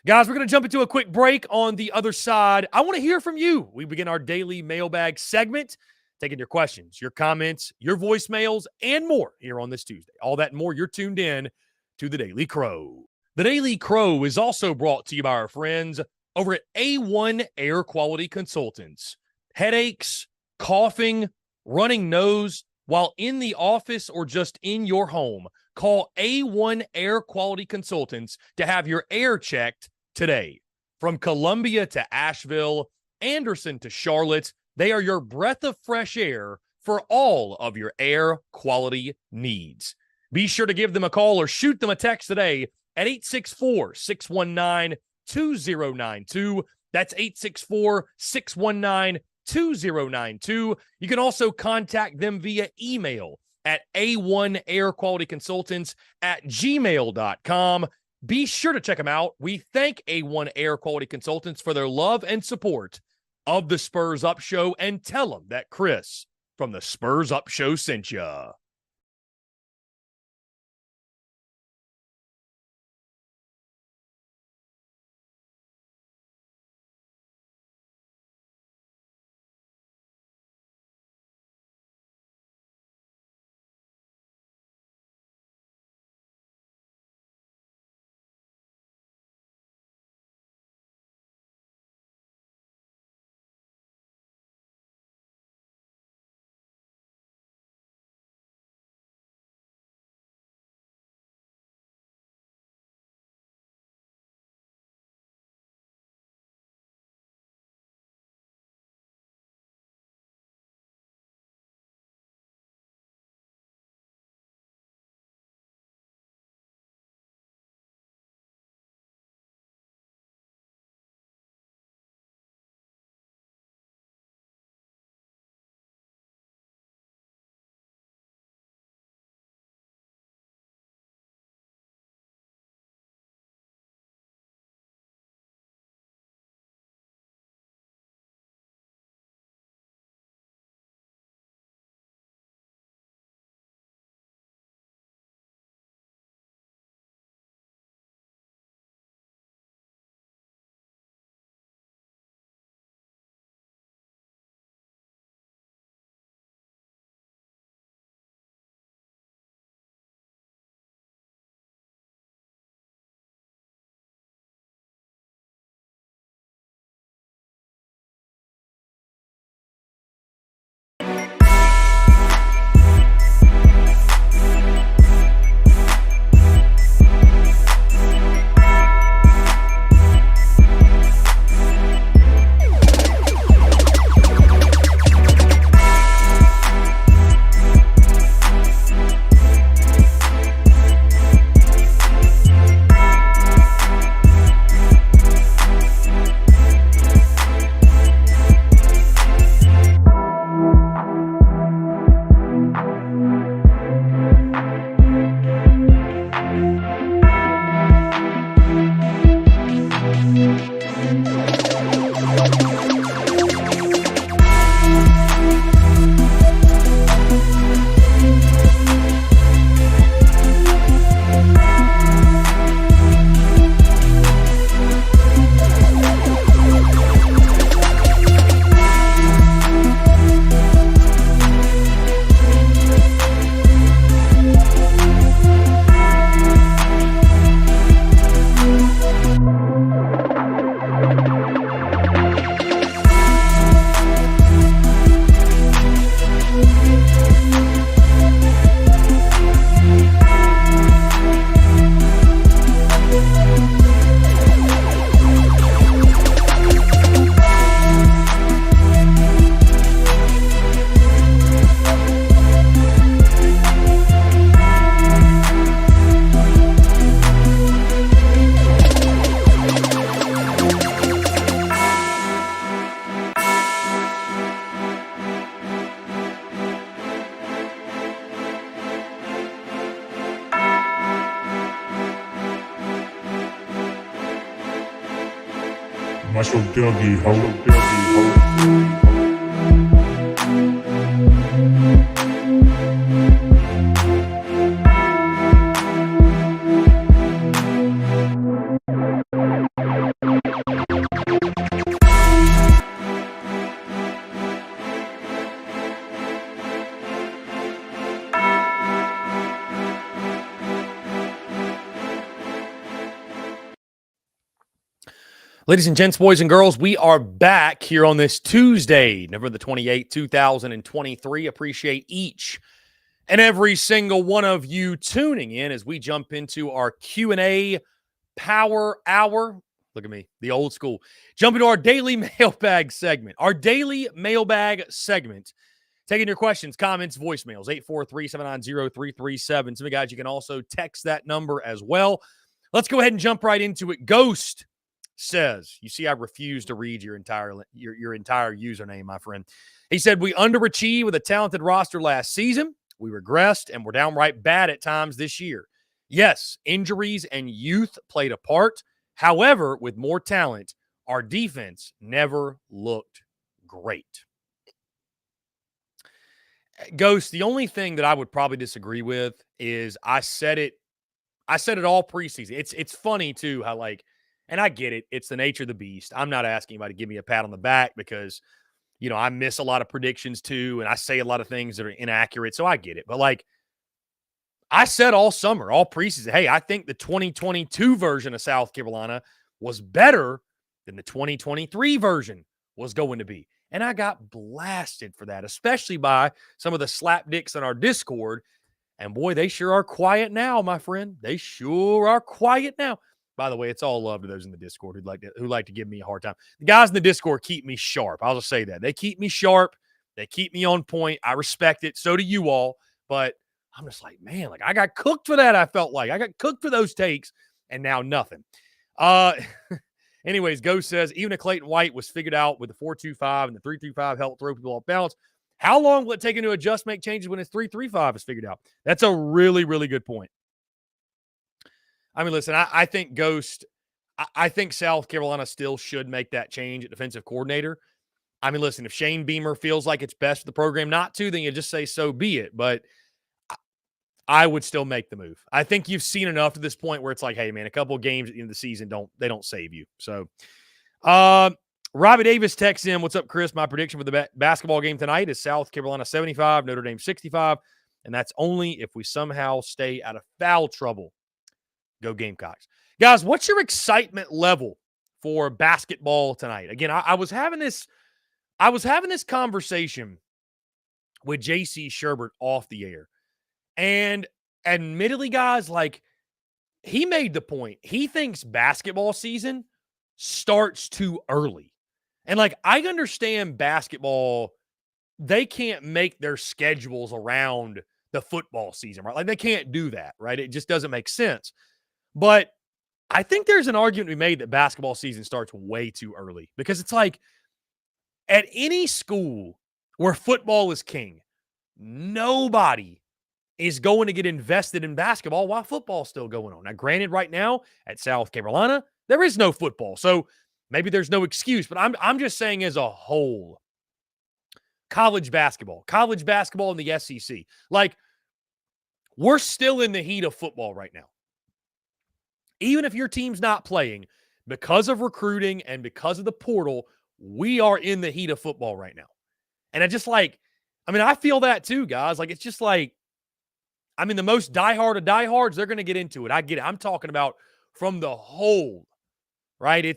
Guys, we're going to jump into a quick break. On the other side, I want to hear from you. We begin our daily mailbag segment, taking your questions, your comments, your voicemails, and more here on this Tuesday. All that and more, you're tuned in to The Daily Crow. The Daily Crow is also brought to you by our friends over at A1 Air Quality Consultants. Headaches, coughing, running nose while in the office or just in your home. Call A1 Air Quality Consultants to have your air checked today. From Columbia to Asheville, Anderson to Charlotte, they are your breath of fresh air for all of your air quality needs. Be sure to give them a call or shoot them a text today at 864-619-2092. That's 864-619-2092. You can also contact them via email at a1airqualityconsultants@gmail.com. Be sure to check them out. We thank A1 Air Quality Consultants for their love and support of the Spurs Up Show, and tell them that Chris from the Spurs Up Show sent ya. Watch your Dougie, ho, Dougie, ho. Ladies and gents, boys and girls, we are back here on this Tuesday, November the 28th, 2023. Appreciate each and every single one of you tuning in as we jump into our Q&A Power Hour. Look at me, the old school. Jump into our daily mailbag segment. Our daily mailbag segment. Taking your questions, comments, voicemails, 843-790-337. Some of you guys, you can also text that number as well. Let's go ahead and jump right into it. Ghost says, you see, I refuse to read your entire username, my friend. He said, we underachieved with a talented roster last season. We regressed and were downright bad at times this year. Yes, injuries and youth played a part. However, with more talent, our defense never looked great. Ghost, the only thing that I would probably disagree with is I said it all preseason. It's funny too how, like, and I get it. It's the nature of the beast. I'm not asking anybody to give me a pat on the back because, you know, I miss a lot of predictions too, and I say a lot of things that are inaccurate, so I get it. But, like, I said all summer, all preseason, hey, I think the 2022 version of South Carolina was better than the 2023 version was going to be. And I got blasted for that, especially by some of the slapdicks on our Discord. And boy, they sure are quiet now, my friend. They sure are quiet now. By the way, it's all love to those in the Discord who like to give me a hard time. The guys in the Discord keep me sharp. I'll just say that. They keep me sharp. They keep me on point. I respect it. So do you all. But I'm just like, man, like, I got cooked for that. I felt like I got cooked for those takes, and now nothing. Anyways, Ghost says, even if Clayton White was figured out with the 4-2-5 and the 3-3-5 helped throw people off balance, how long will it take him to adjust, make changes when his 3-3-5 is figured out? That's a really, really good point. I mean, listen, I think Ghost, I think South Carolina still should make that change at defensive coordinator. I mean, listen, if Shane Beamer feels like it's best for the program not to, then you just say so be it. But I would still make the move. I think you've seen enough to this point where it's like, hey, man, a couple of games at the end of the season don't save you. So, Robbie Davis texts in, what's up, Chris? My prediction for the basketball game tonight is South Carolina 75, Notre Dame 65, and that's only if we somehow stay out of foul trouble. Go Gamecocks. Guys, what's your excitement level for basketball tonight? Again, I was having this conversation with JC Shurburtt off the air. And admittedly, guys, like, he made the point. He thinks basketball season starts too early. And, like, I understand basketball, they can't make their schedules around the football season, right? Like, they can't do that, right? It just doesn't make sense. But I think there's an argument to be made that basketball season starts way too early because it's like at any school where football is king, nobody is going to get invested in basketball while football's still going on. Now, granted, right now at South Carolina, there is no football. So maybe there's no excuse, but I'm just saying as a whole, college basketball in the SEC, like, we're still in the heat of football right now. Even if your team's not playing, because of recruiting and because of the portal, we are in the heat of football right now. And I just like, I mean, I feel that too, guys. Like, it's just like, I mean, the most diehard of diehards, they're going to get into it. I get it. I'm talking about from the whole, right? I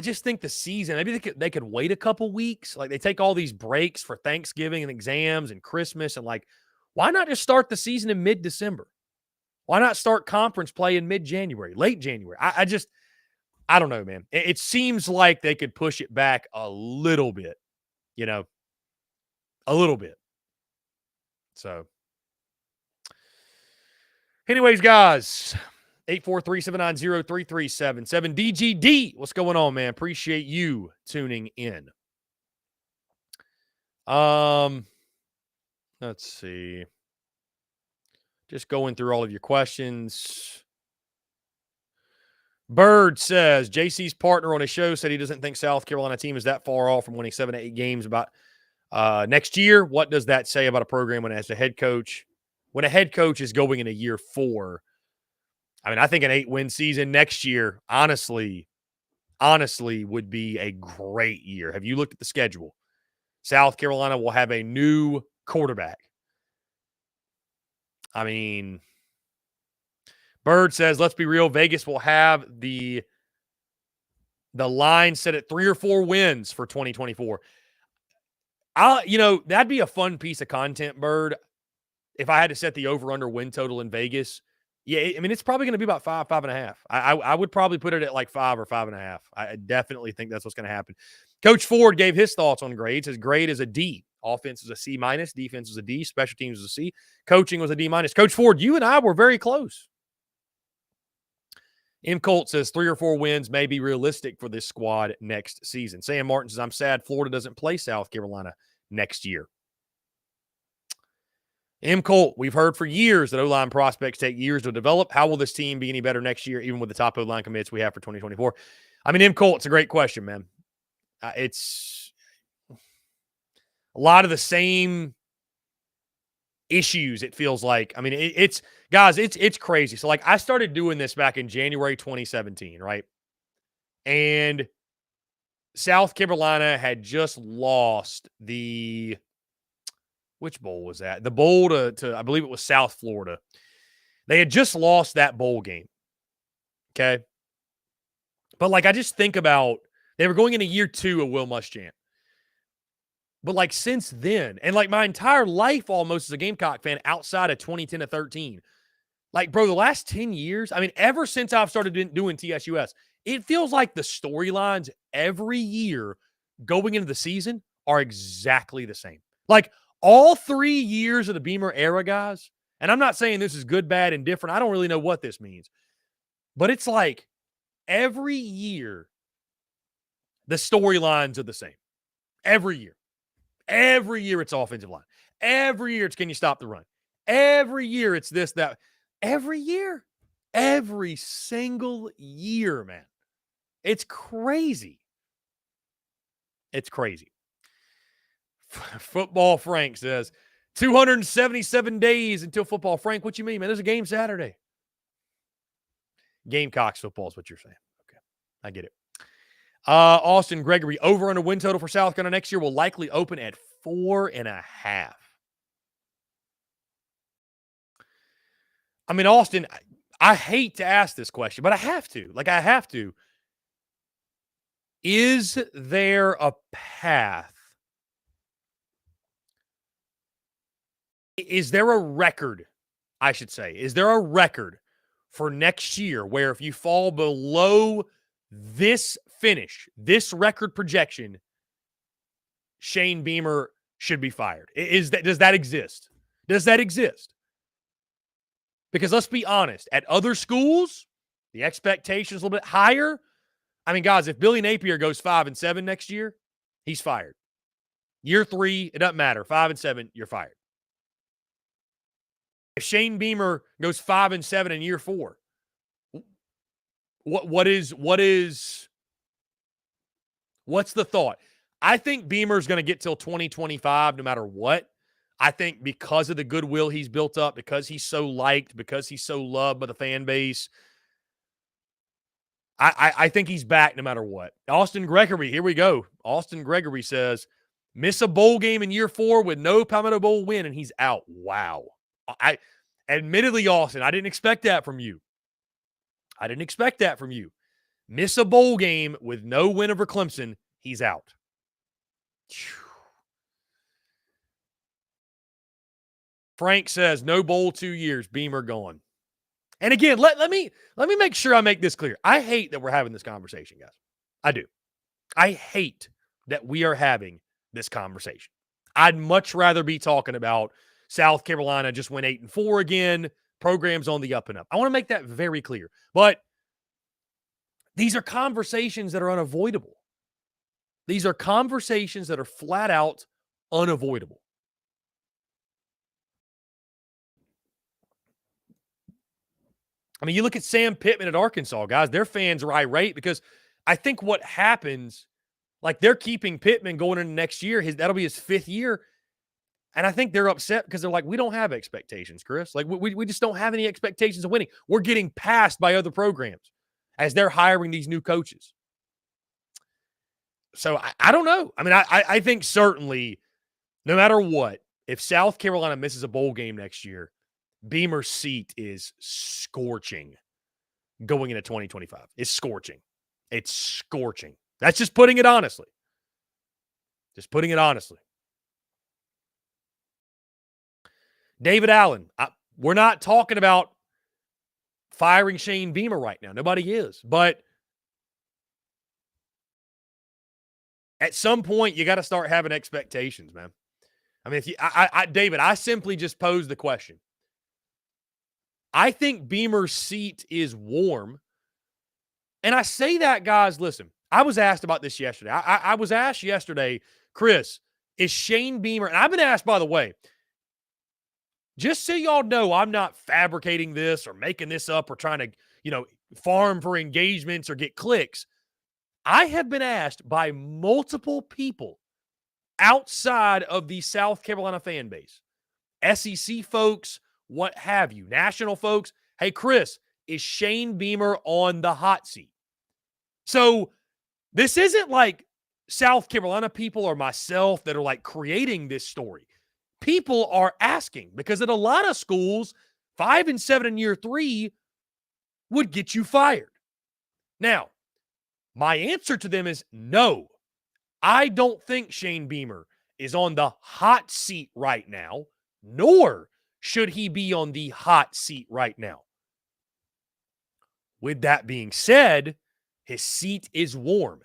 just think the season, maybe they could wait a couple weeks. Like, they take all these breaks for Thanksgiving and exams and Christmas. And, like, why not just start the season in mid-December? Why not start conference play in mid-January, late January? I don't know, man. It seems like they could push it back a little bit, a little bit. So, anyways, guys, 843-790-3377. DGD, what's going on, man? Appreciate you tuning in. Let's see. Just going through all of your questions. Bird says, JC's partner on his show said he doesn't think South Carolina team is that far off from winning 7 to 8 games about next year. What does that say about a program when as a head coach? When a head coach is going into year 4, I mean, I think an 8-win season next year, honestly, would be a great year. Have you looked at the schedule? South Carolina will have a new quarterback. I mean, Bird says, let's be real, Vegas will have the line set at 3 or 4 wins for 2024. That'd be a fun piece of content, Bird, if I had to set the over-under win total in Vegas. Yeah, I mean, it's probably going to be about 5, 5.5. I would probably put it at like 5 or 5.5. I definitely think that's what's going to happen. Coach Ford gave his thoughts on grades. His grade is a D. Offense is a C-, defense is a D, special teams is a C, coaching was a D-. Coach Ford, you and I were very close. M. Colt says 3 or 4 wins may be realistic for this squad next season. Sam Martin says, I'm sad Florida doesn't play South Carolina next year. M. Colt, we've heard for years that O-line prospects take years to develop. How will this team be any better next year, even with the top O-line commits we have for 2024? I mean, M. Colt, it's a great question, man. It's a lot of the same issues, it feels like. I mean, it's crazy. So, like, I started doing this back in January 2017, right? And South Carolina had just lost which bowl was that? The bowl to I believe it was South Florida. They had just lost that bowl game. Okay. But like, I just think about, they were going into year 2 of Will Muschamp. But like since then, and like my entire life almost as a Gamecock fan outside of 2010 to 13, like, bro, the last 10 years, I mean, ever since I've started doing TSUS, it feels like the storylines every year going into the season are exactly the same. Like, all 3 years of the Beamer era, guys, and I'm not saying this is good, bad, and different. I don't really know what this means. But it's like every year, the storylines are the same. Every year. Every year it's offensive line. Every year it's can you stop the run. Every year it's this, that. Every year. Every single year, man. It's crazy. It's crazy. Football Frank says, 277 days until football. Frank, what you mean, man? There's a game Saturday. Gamecocks football is what you're saying. Okay, I get it. Austin Gregory, over under win total for South Carolina next year will likely open at 4.5. I mean, Austin, I hate to ask this question, but I have to. Like, I have to. Is there a path? Is there a record, I should say? Is there a record for next year where if you fall below this finish, this record projection, Shane Beamer should be fired? Does that exist? Does that exist? Because let's be honest, at other schools, the expectation is a little bit higher. I mean, guys, if Billy Napier goes 5-7 next year, he's fired. Year 3, it doesn't matter. 5-7, you're fired. If Shane Beamer goes 5-7 in year 4, what's the thought? I think Beamer's going to get till 2025 no matter what. I think because of the goodwill he's built up, because he's so liked, because he's so loved by the fan base, I think he's back no matter what. Austin Gregory, here we go. Austin Gregory says, miss a bowl game in year 4 with no Palmetto Bowl win, and he's out. Wow. Admittedly, Austin, I didn't expect that from you. Miss a bowl game with no win over Clemson, he's out. Frank says, no bowl 2 years, Beamer gone. And again, let me make sure I make this clear. I hate that we're having this conversation, guys. I do. I hate that we are having this conversation. I'd much rather be talking about South Carolina just went 8-4 again. Program's on the up and up. I want to make that very clear. But these are conversations that are unavoidable. These are conversations that are flat out unavoidable. I mean, you look at Sam Pittman at Arkansas, guys, their fans are irate because I think what happens, like they're keeping Pittman going into next year. That'll be his 5th year. And I think they're upset because they're like, we don't have expectations, Chris. Like, we just don't have any expectations of winning. We're getting passed by other programs as they're hiring these new coaches. So I don't know. I mean, I think certainly no matter what, if South Carolina misses a bowl game next year, Beamer's seat is scorching going into 2025. It's scorching. It's scorching. That's just putting it honestly. Just putting it honestly. David Allen, we're not talking about firing Shane Beamer right now. Nobody is. But at some point, you got to start having expectations, man. I mean, David, I simply just posed the question. I think Beamer's seat is warm. And I say that, guys, listen, I was asked about this yesterday. I was asked yesterday, Chris, is Shane Beamer, and I've been asked, by the way, just so y'all know, I'm not fabricating this or making this up or trying to, farm for engagements or get clicks. I have been asked by multiple people outside of the South Carolina fan base, SEC folks, what have you, national folks. Hey, Chris, is Shane Beamer on the hot seat? So this isn't like South Carolina people or myself that are like creating this story. People are asking because at a lot of schools, 5 and 7 in year 3 would get you fired. Now, my answer to them is no. I don't think Shane Beamer is on the hot seat right now, nor should he be on the hot seat right now. With that being said, his seat is warm,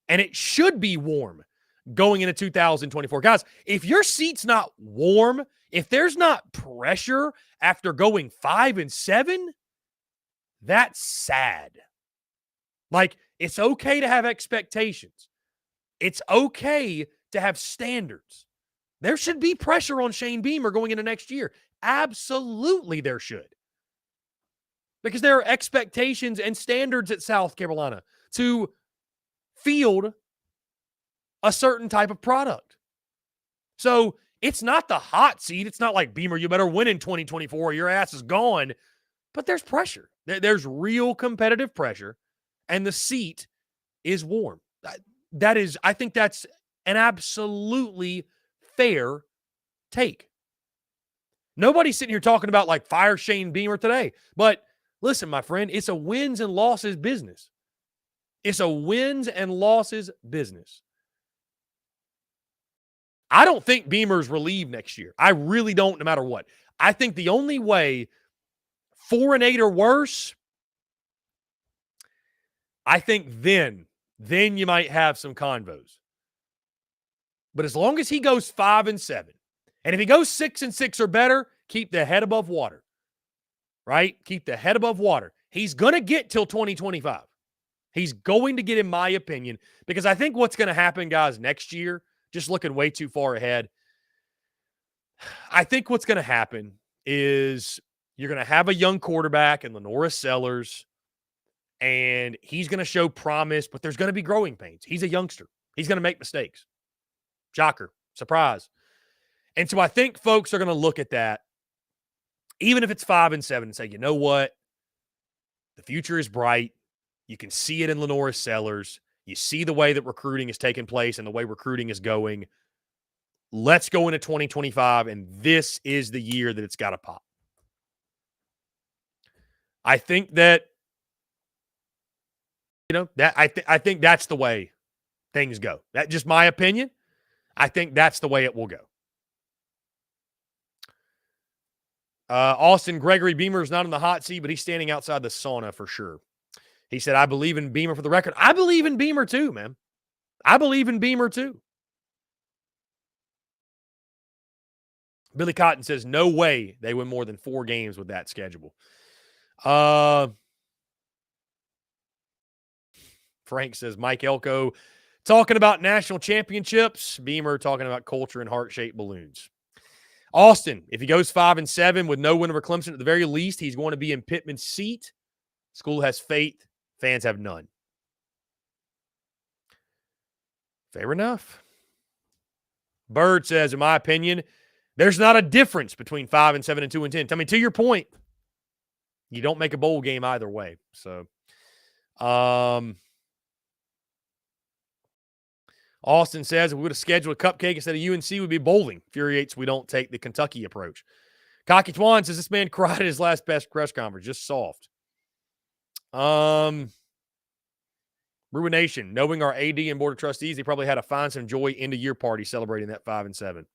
and it should be warm going into 2024. Guys, if your seat's not warm, if there's not pressure after going 5 and 7, that's sad. Like, it's okay to have expectations. It's okay to have standards. There should be pressure on Shane Beamer going into next year. Absolutely there should. Because there are expectations and standards at South Carolina to field a certain type of product. So it's not the hot seat. It's not like, Beamer, you better win in 2024 or your ass is gone. But there's pressure. There's real competitive pressure, and the seat is warm. I think that's an absolutely fair take. Nobody's sitting here talking about like fire Shane Beamer today. But listen, my friend, it's a wins and losses business. It's a wins and losses business. I don't think Beamer's relieved next year. I really don't, no matter what. I think the only way 4 and 8 or worse, I think then you might have some convos. But as long as he goes 5 and 7, and if he goes 6 and 6 or better, keep the head above water. Right? Keep the head above water. He's going to get till 2025. He's going to get, in my opinion, because I think what's going to happen, guys, next year, just looking way too far ahead, I think what's going to happen is you're going to have a young quarterback in Lenora Sellers, and he's going to show promise, but there's going to be growing pains. He's a youngster. He's going to make mistakes. Shocker. Surprise. And so I think folks are going to look at that, even if it's 5 and 7, and say, you know what? The future is bright. You can see it in Lenora Sellers. You see the way that recruiting is taking place and the way recruiting is going. Let's go into 2025, and this is the year that it's got to pop. I think that, I think that's the way things go. That's just my opinion. I think that's the way it will go. Austin Gregory Beamer is not in the hot seat, but he's standing outside the sauna for sure. He said, I believe in Beamer for the record. I believe in Beamer too, man. I believe in Beamer too. Billy Cotton says, no way they win more than 4 games with that schedule. Frank says, Mike Elko talking about national championships. Beamer talking about culture and heart-shaped balloons. Austin, if he goes 5 and 7 with no win over Clemson, at the very least, he's going to be in Pittman's seat. School has faith. Fans have none. Fair enough. Bird says, in my opinion, there's not a difference between 5-7 and 2-10. I mean, to your point, you don't make a bowl game either way. So, Austin says, if we would have scheduled a cupcake instead of UNC, we'd be bowling. Infuriates we don't take the Kentucky approach. Cocky Twan says, this man cried at his last best press conference. Just soft. Ruination. Knowing our AD and board of trustees, they probably had to find some joy into year party celebrating that 5-7.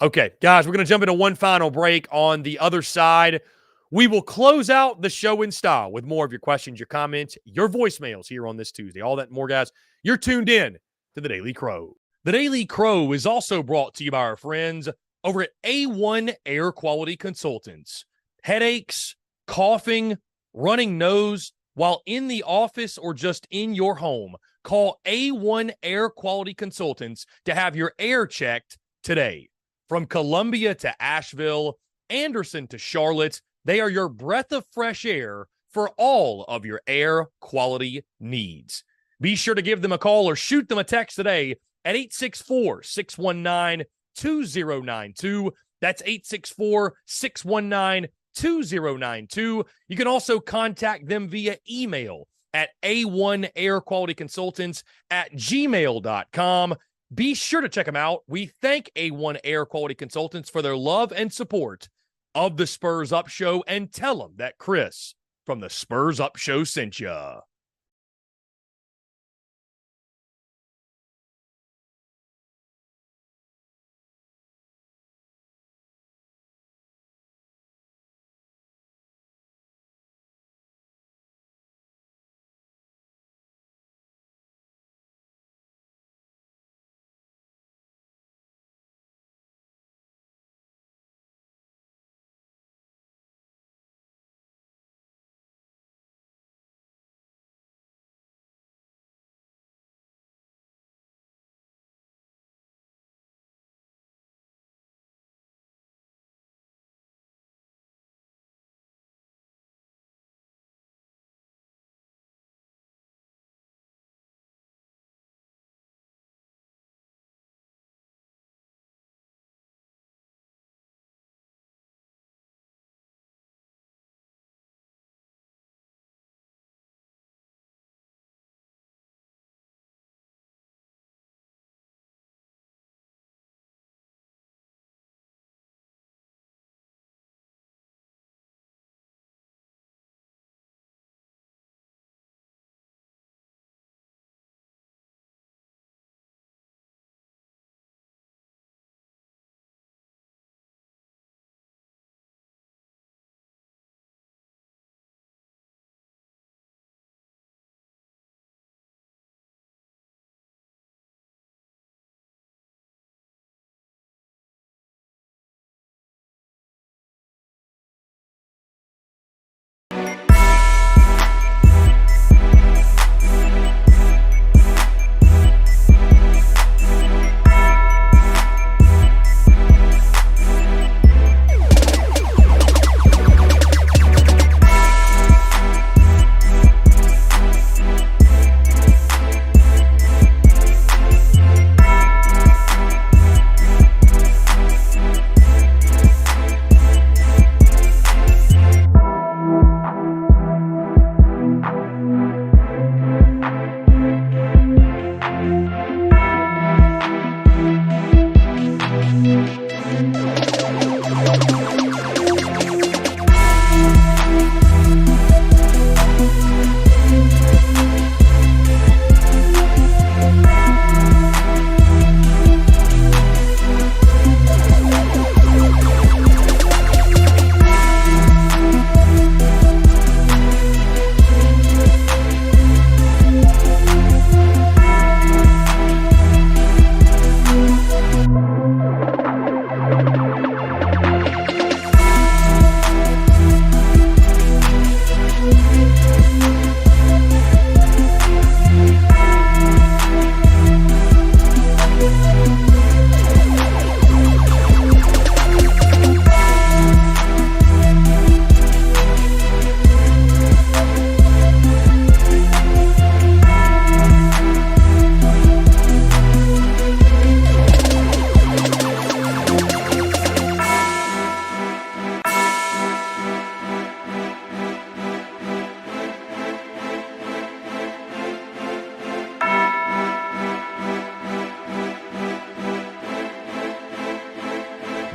Okay, guys, we're going to jump into one final break. On the other side, we will close out the show in style with more of your questions, your comments, your voicemails here on this Tuesday. All that and more, guys. You're tuned in to the Daily Crow. The Daily Crow is also brought to you by our friends over at A1 Air Quality Consultants. Headaches, coughing, running nose while in the office or just in your home. Call A1 Air Quality Consultants to have your air checked today. From Columbia to Asheville, Anderson to Charlotte, they are your breath of fresh air for all of your air quality needs. Be sure to give them a call or shoot them a text today at 864-619-2092. That's 864-619-2092. You can also contact them via email at a1airqualityconsultants@gmail.com. Be sure to check them out. We thank A1 Air Quality Consultants for their love and support of the Spurs Up Show, and tell them that Chris from the Spurs Up Show sent ya.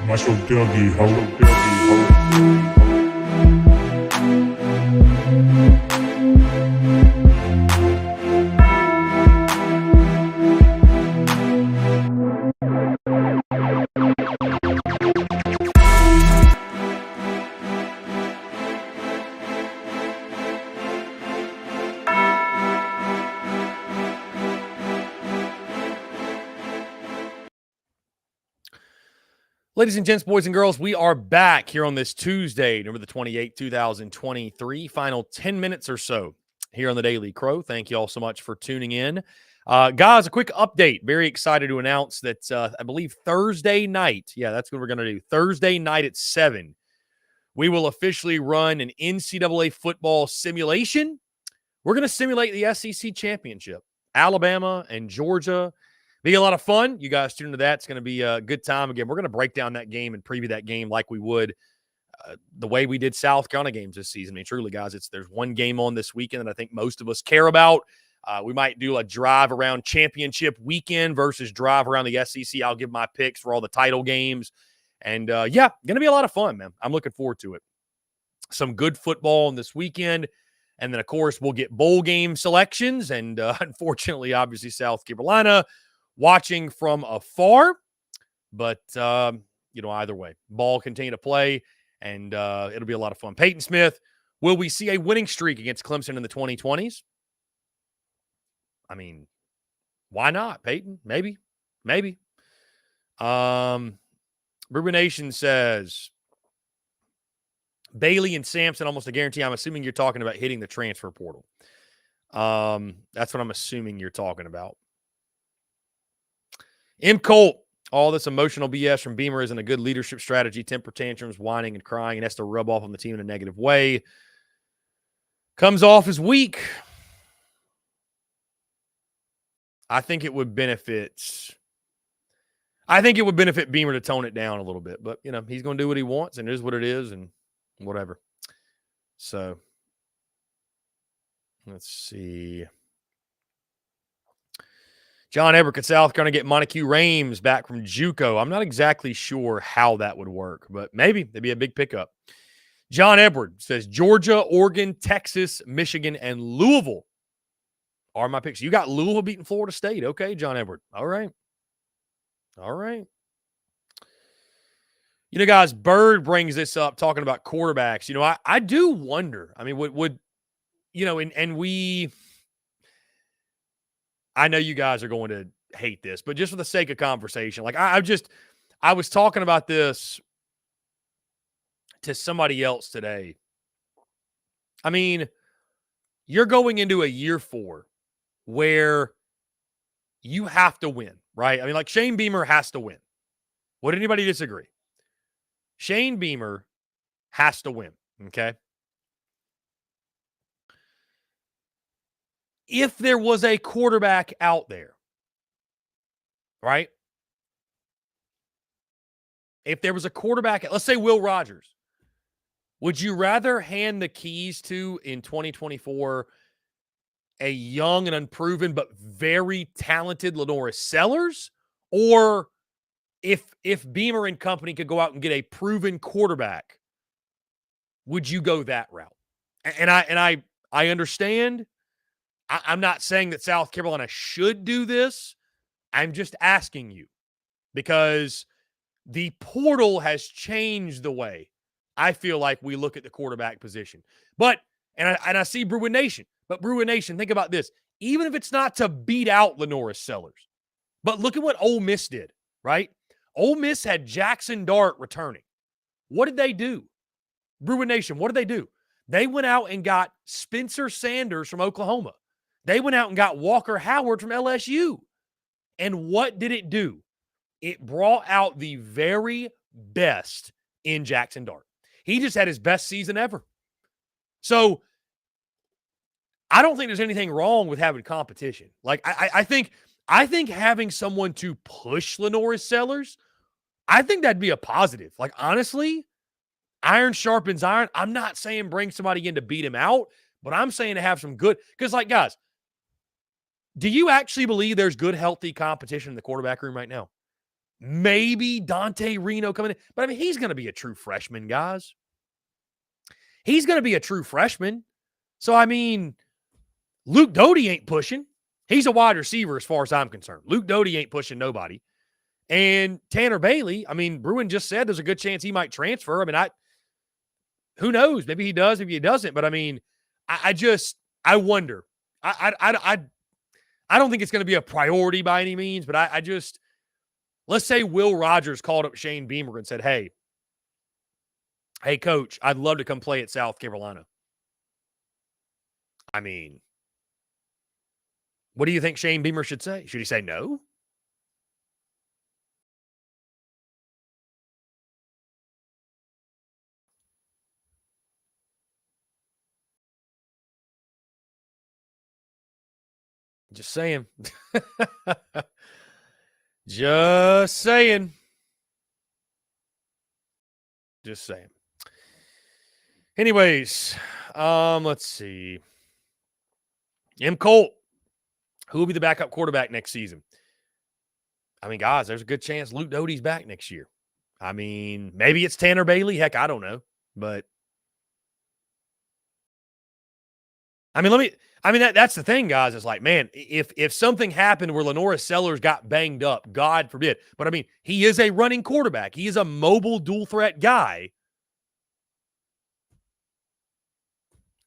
Muscle Dougie Ho, Dougie Ho. Ladies and gents, boys and girls, we are back here on this Tuesday, November the 28th, 2023. Final 10 minutes or so here on the Daily Crow. Thank you all so much for tuning in. Guys, a quick update. Very excited to announce that I believe Thursday night, that's what we're going to do. Thursday night at 7, we will officially run an NCAA football simulation. We're going to simulate the SEC championship. Alabama and Georgia. Be a lot of fun. You guys tune into that. It's going to be a good time. Again, we're going to break down that game and preview that game like we would the way we did South Carolina games this season. I mean, truly, guys, there's one game on this weekend that I think most of us care about. We might do a drive around championship weekend versus drive around the SEC. I'll give my picks for all the title games. And, going to be a lot of fun, man. I'm looking forward to it. Some good football on this weekend. And then, of course, we'll get bowl game selections. And, unfortunately, obviously, South Carolina watching from afar, but, either way, ball continue to play, and it'll be a lot of fun. Peyton Smith, will we see a winning streak against Clemson in the 2020s? I mean, why not, Peyton? Maybe. Brewer Nation says, Bailey and Sampson, almost a guarantee. I'm assuming you're talking about hitting the transfer portal. That's what I'm assuming you're talking about. M. Colt, all this emotional BS from Beamer isn't a good leadership strategy. Temper tantrums, whining and crying, and has to rub off on the team in a negative way. Comes off as weak. I think it would benefit Beamer to tone it down a little bit. But, he's going to do what he wants, and it is what it is, and whatever. So, let's see. John Edward, could South Carolina get Montague Rames back from JUCO? I'm not exactly sure how that would work, but maybe it'd be a big pickup. John Edward says Georgia, Oregon, Texas, Michigan, and Louisville are my picks. You got Louisville beating Florida State. Okay, John Edward. All right. Guys, Bird brings this up talking about quarterbacks. I do wonder. I mean, would I know you guys are going to hate this, but just for the sake of conversation, like I was talking about this to somebody else today. I mean, you're going into a year 4 where you have to win, right? I mean, like Shane Beamer has to win. Would anybody disagree? Shane Beamer has to win, okay? If there was a quarterback out there, right? If there was a quarterback, let's say Will Rogers, would you rather hand the keys to, in 2024, a young and unproven but very talented Lenoris Sellers? Or if Beamer and company could go out and get a proven quarterback, would you go that route? And I understand. I'm not saying that South Carolina should do this. I'm just asking you because the portal has changed the way I feel like we look at the quarterback position. But, and I see Bruin Nation, but Bruin Nation, think about this. Even if it's not to beat out Lenoris Sellers, but look at what Ole Miss did, right? Ole Miss had Jackson Dart returning. What did they do? Bruin Nation, what did they do? They went out and got Spencer Sanders from Oklahoma. They went out and got Walker Howard from LSU. And what did it do? It brought out the very best in Jackson Dart. He just had his best season ever. So I don't think there's anything wrong with having competition. Like I think having someone to push Lenoris Sellers, I think that'd be a positive. Like honestly, iron sharpens iron. I'm not saying bring somebody in to beat him out, but I'm saying to have some good, because like guys, do you actually believe there's good, healthy competition in the quarterback room right now? Maybe Dante Reno coming in. But, I mean, he's going to be a true freshman, guys. He's going to be a true freshman. So, I mean, Luke Doty ain't pushing. He's a wide receiver as far as I'm concerned. Luke Doty ain't pushing nobody. And Tanner Bailey, I mean, Bruin just said there's a good chance he might transfer. I mean, who knows? Maybe he does, maybe he doesn't. But, I mean, I wonder. I don't think it's going to be a priority by any means, but let's say Will Rogers called up Shane Beamer and said, hey, coach, I'd love to come play at South Carolina. I mean, what do you think Shane Beamer should say? Should he say no? Just saying. Just saying. Just saying. Anyways, let's see. M. Colt, who will be the backup quarterback next season? I mean, guys, there's a good chance Luke Doty's back next year. I mean, maybe it's Tanner Bailey. Heck, I don't know. But, I mean, that's the thing, guys. It's like, man, if something happened where Lenora Sellers got banged up, God forbid. But, I mean, he is a running quarterback. He is a mobile dual threat guy.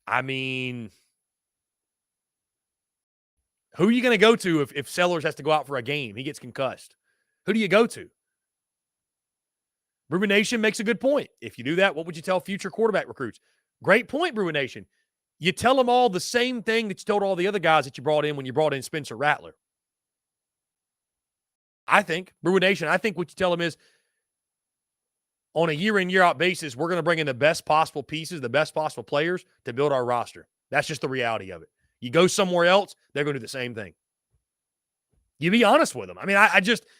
I mean, who are you going to go to if Sellers has to go out for a game? He gets concussed. Who do you go to? Bruin Nation makes a good point. If you do that, what would you tell future quarterback recruits? Great point, Bruin Nation. You tell them all the same thing that you told all the other guys that you brought in when you brought in Spencer Rattler. I think, Bruin Nation, what you tell them is, on a year-in, year-out basis, we're going to bring in the best possible pieces, the best possible players to build our roster. That's just the reality of it. You go somewhere else, they're going to do the same thing. You be honest with them. I mean,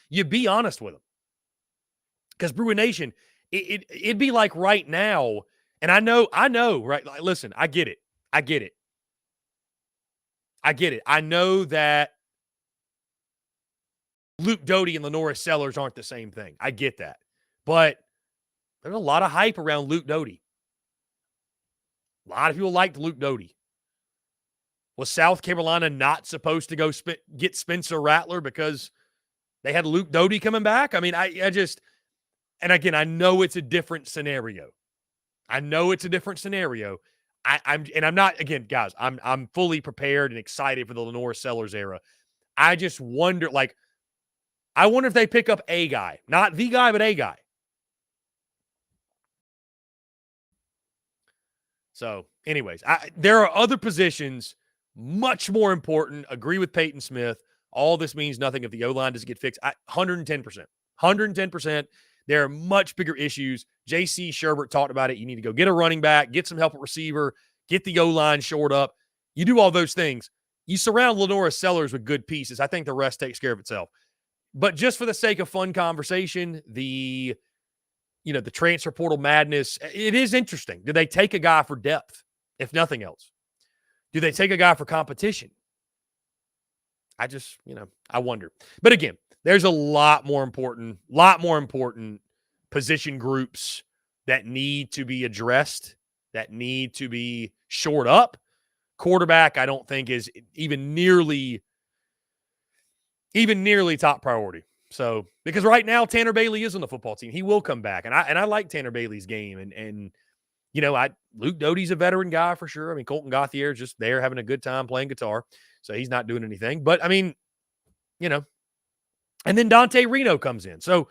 you be honest with them. Because Bruin Nation, it'd be like right now, and I know, right? Like, listen, I get it. I know that Luke Doty and Lenora Sellers aren't the same thing. I get that. But there's a lot of hype around Luke Doty. A lot of people liked Luke Doty. Was South Carolina not supposed to go get Spencer Rattler because they had Luke Doty coming back? I mean, and again, I know it's a different scenario. I'm not, again, guys, I'm fully prepared and excited for the Lenora Sellers era. I just wonder, I wonder if they pick up a guy, not the guy, but a guy. So, anyways, there are other positions much more important. Agree with Peyton Smith. All this means nothing if the O-line doesn't get fixed. 110%. 110%. There are much bigger issues. J.C. Shurburtt talked about it. You need to go get a running back, get some help at receiver, get the O-line shored up. You do all those things. You surround Lenora Sellers with good pieces. I think the rest takes care of itself. But just for the sake of fun conversation, the transfer portal madness, it is interesting. Do they take a guy for depth, if nothing else? Do they take a guy for competition? I wonder. But again, there's a lot more important position groups that need to be addressed, that need to be shored up. Quarterback, I don't think is even nearly top priority. So, because right now Tanner Bailey is on the football team. He will come back. And I like Tanner Bailey's game. And Luke Doty's a veteran guy for sure. I mean, Colton Gauthier is just there having a good time playing guitar. So he's not doing anything. But I mean, and then Dante Reno comes in. So,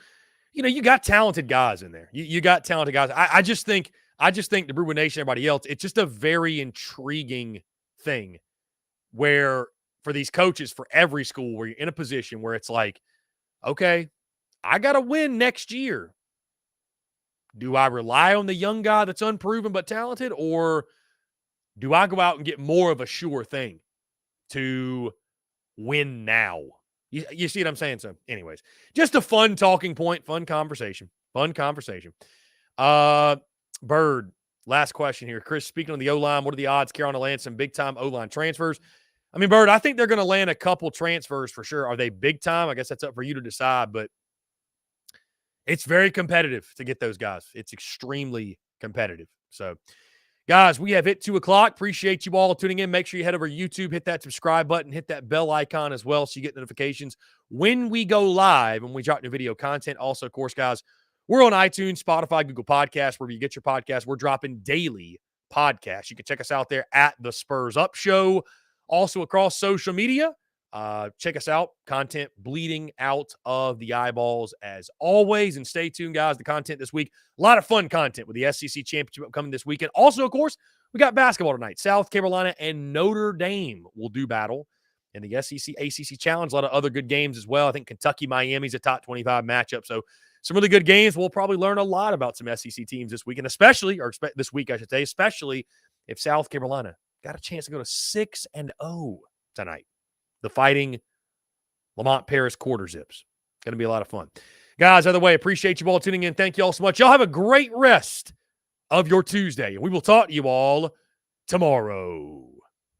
you got talented guys in there. You got talented guys. I just think the Bruin Nation, everybody else, it's just a very intriguing thing where for these coaches, for every school, where you're in a position where it's like, okay, I got to win next year. Do I rely on the young guy that's unproven but talented, or do I go out and get more of a sure thing to win now? You see what I'm saying? So anyways, just a fun talking point, fun conversation. Bird, last question here. Chris, speaking on the O-line, what are the odds Carolina lands some big-time O-line transfers? I mean, Bird, I think they're going to land a couple transfers for sure. Are they big time? I guess that's up for you to decide. But It's very competitive to get those guys. It's extremely competitive. So, guys, we have hit 2 o'clock. Appreciate you all tuning in. Make sure you head over to YouTube, hit that subscribe button, hit that bell icon as well so you get notifications when we go live and we drop new video content. Also, of course, guys, we're on iTunes, Spotify, Google Podcasts, wherever you get your podcasts. We're dropping daily podcasts. You can check us out there at The Spurs Up Show. Also across social media, check us out. Content bleeding out of the eyeballs as always. And stay tuned, guys. The content this week, a lot of fun content with the SEC Championship coming this weekend. Also, of course, we got basketball tonight. South Carolina and Notre Dame will do battle in the SEC ACC Challenge. A lot of other good games as well. I think Kentucky, Miami's a top 25 matchup. So some really good games. We'll probably learn a lot about some SEC teams this weekend, especially, or this week, I should say, especially if South Carolina got a chance to go to 6-0 tonight. The Fighting Lamont Paris Quarter Zips. Going to be a lot of fun. Guys, either way, appreciate you all tuning in. Thank you all so much. Y'all have a great rest of your Tuesday. We will talk to you all tomorrow.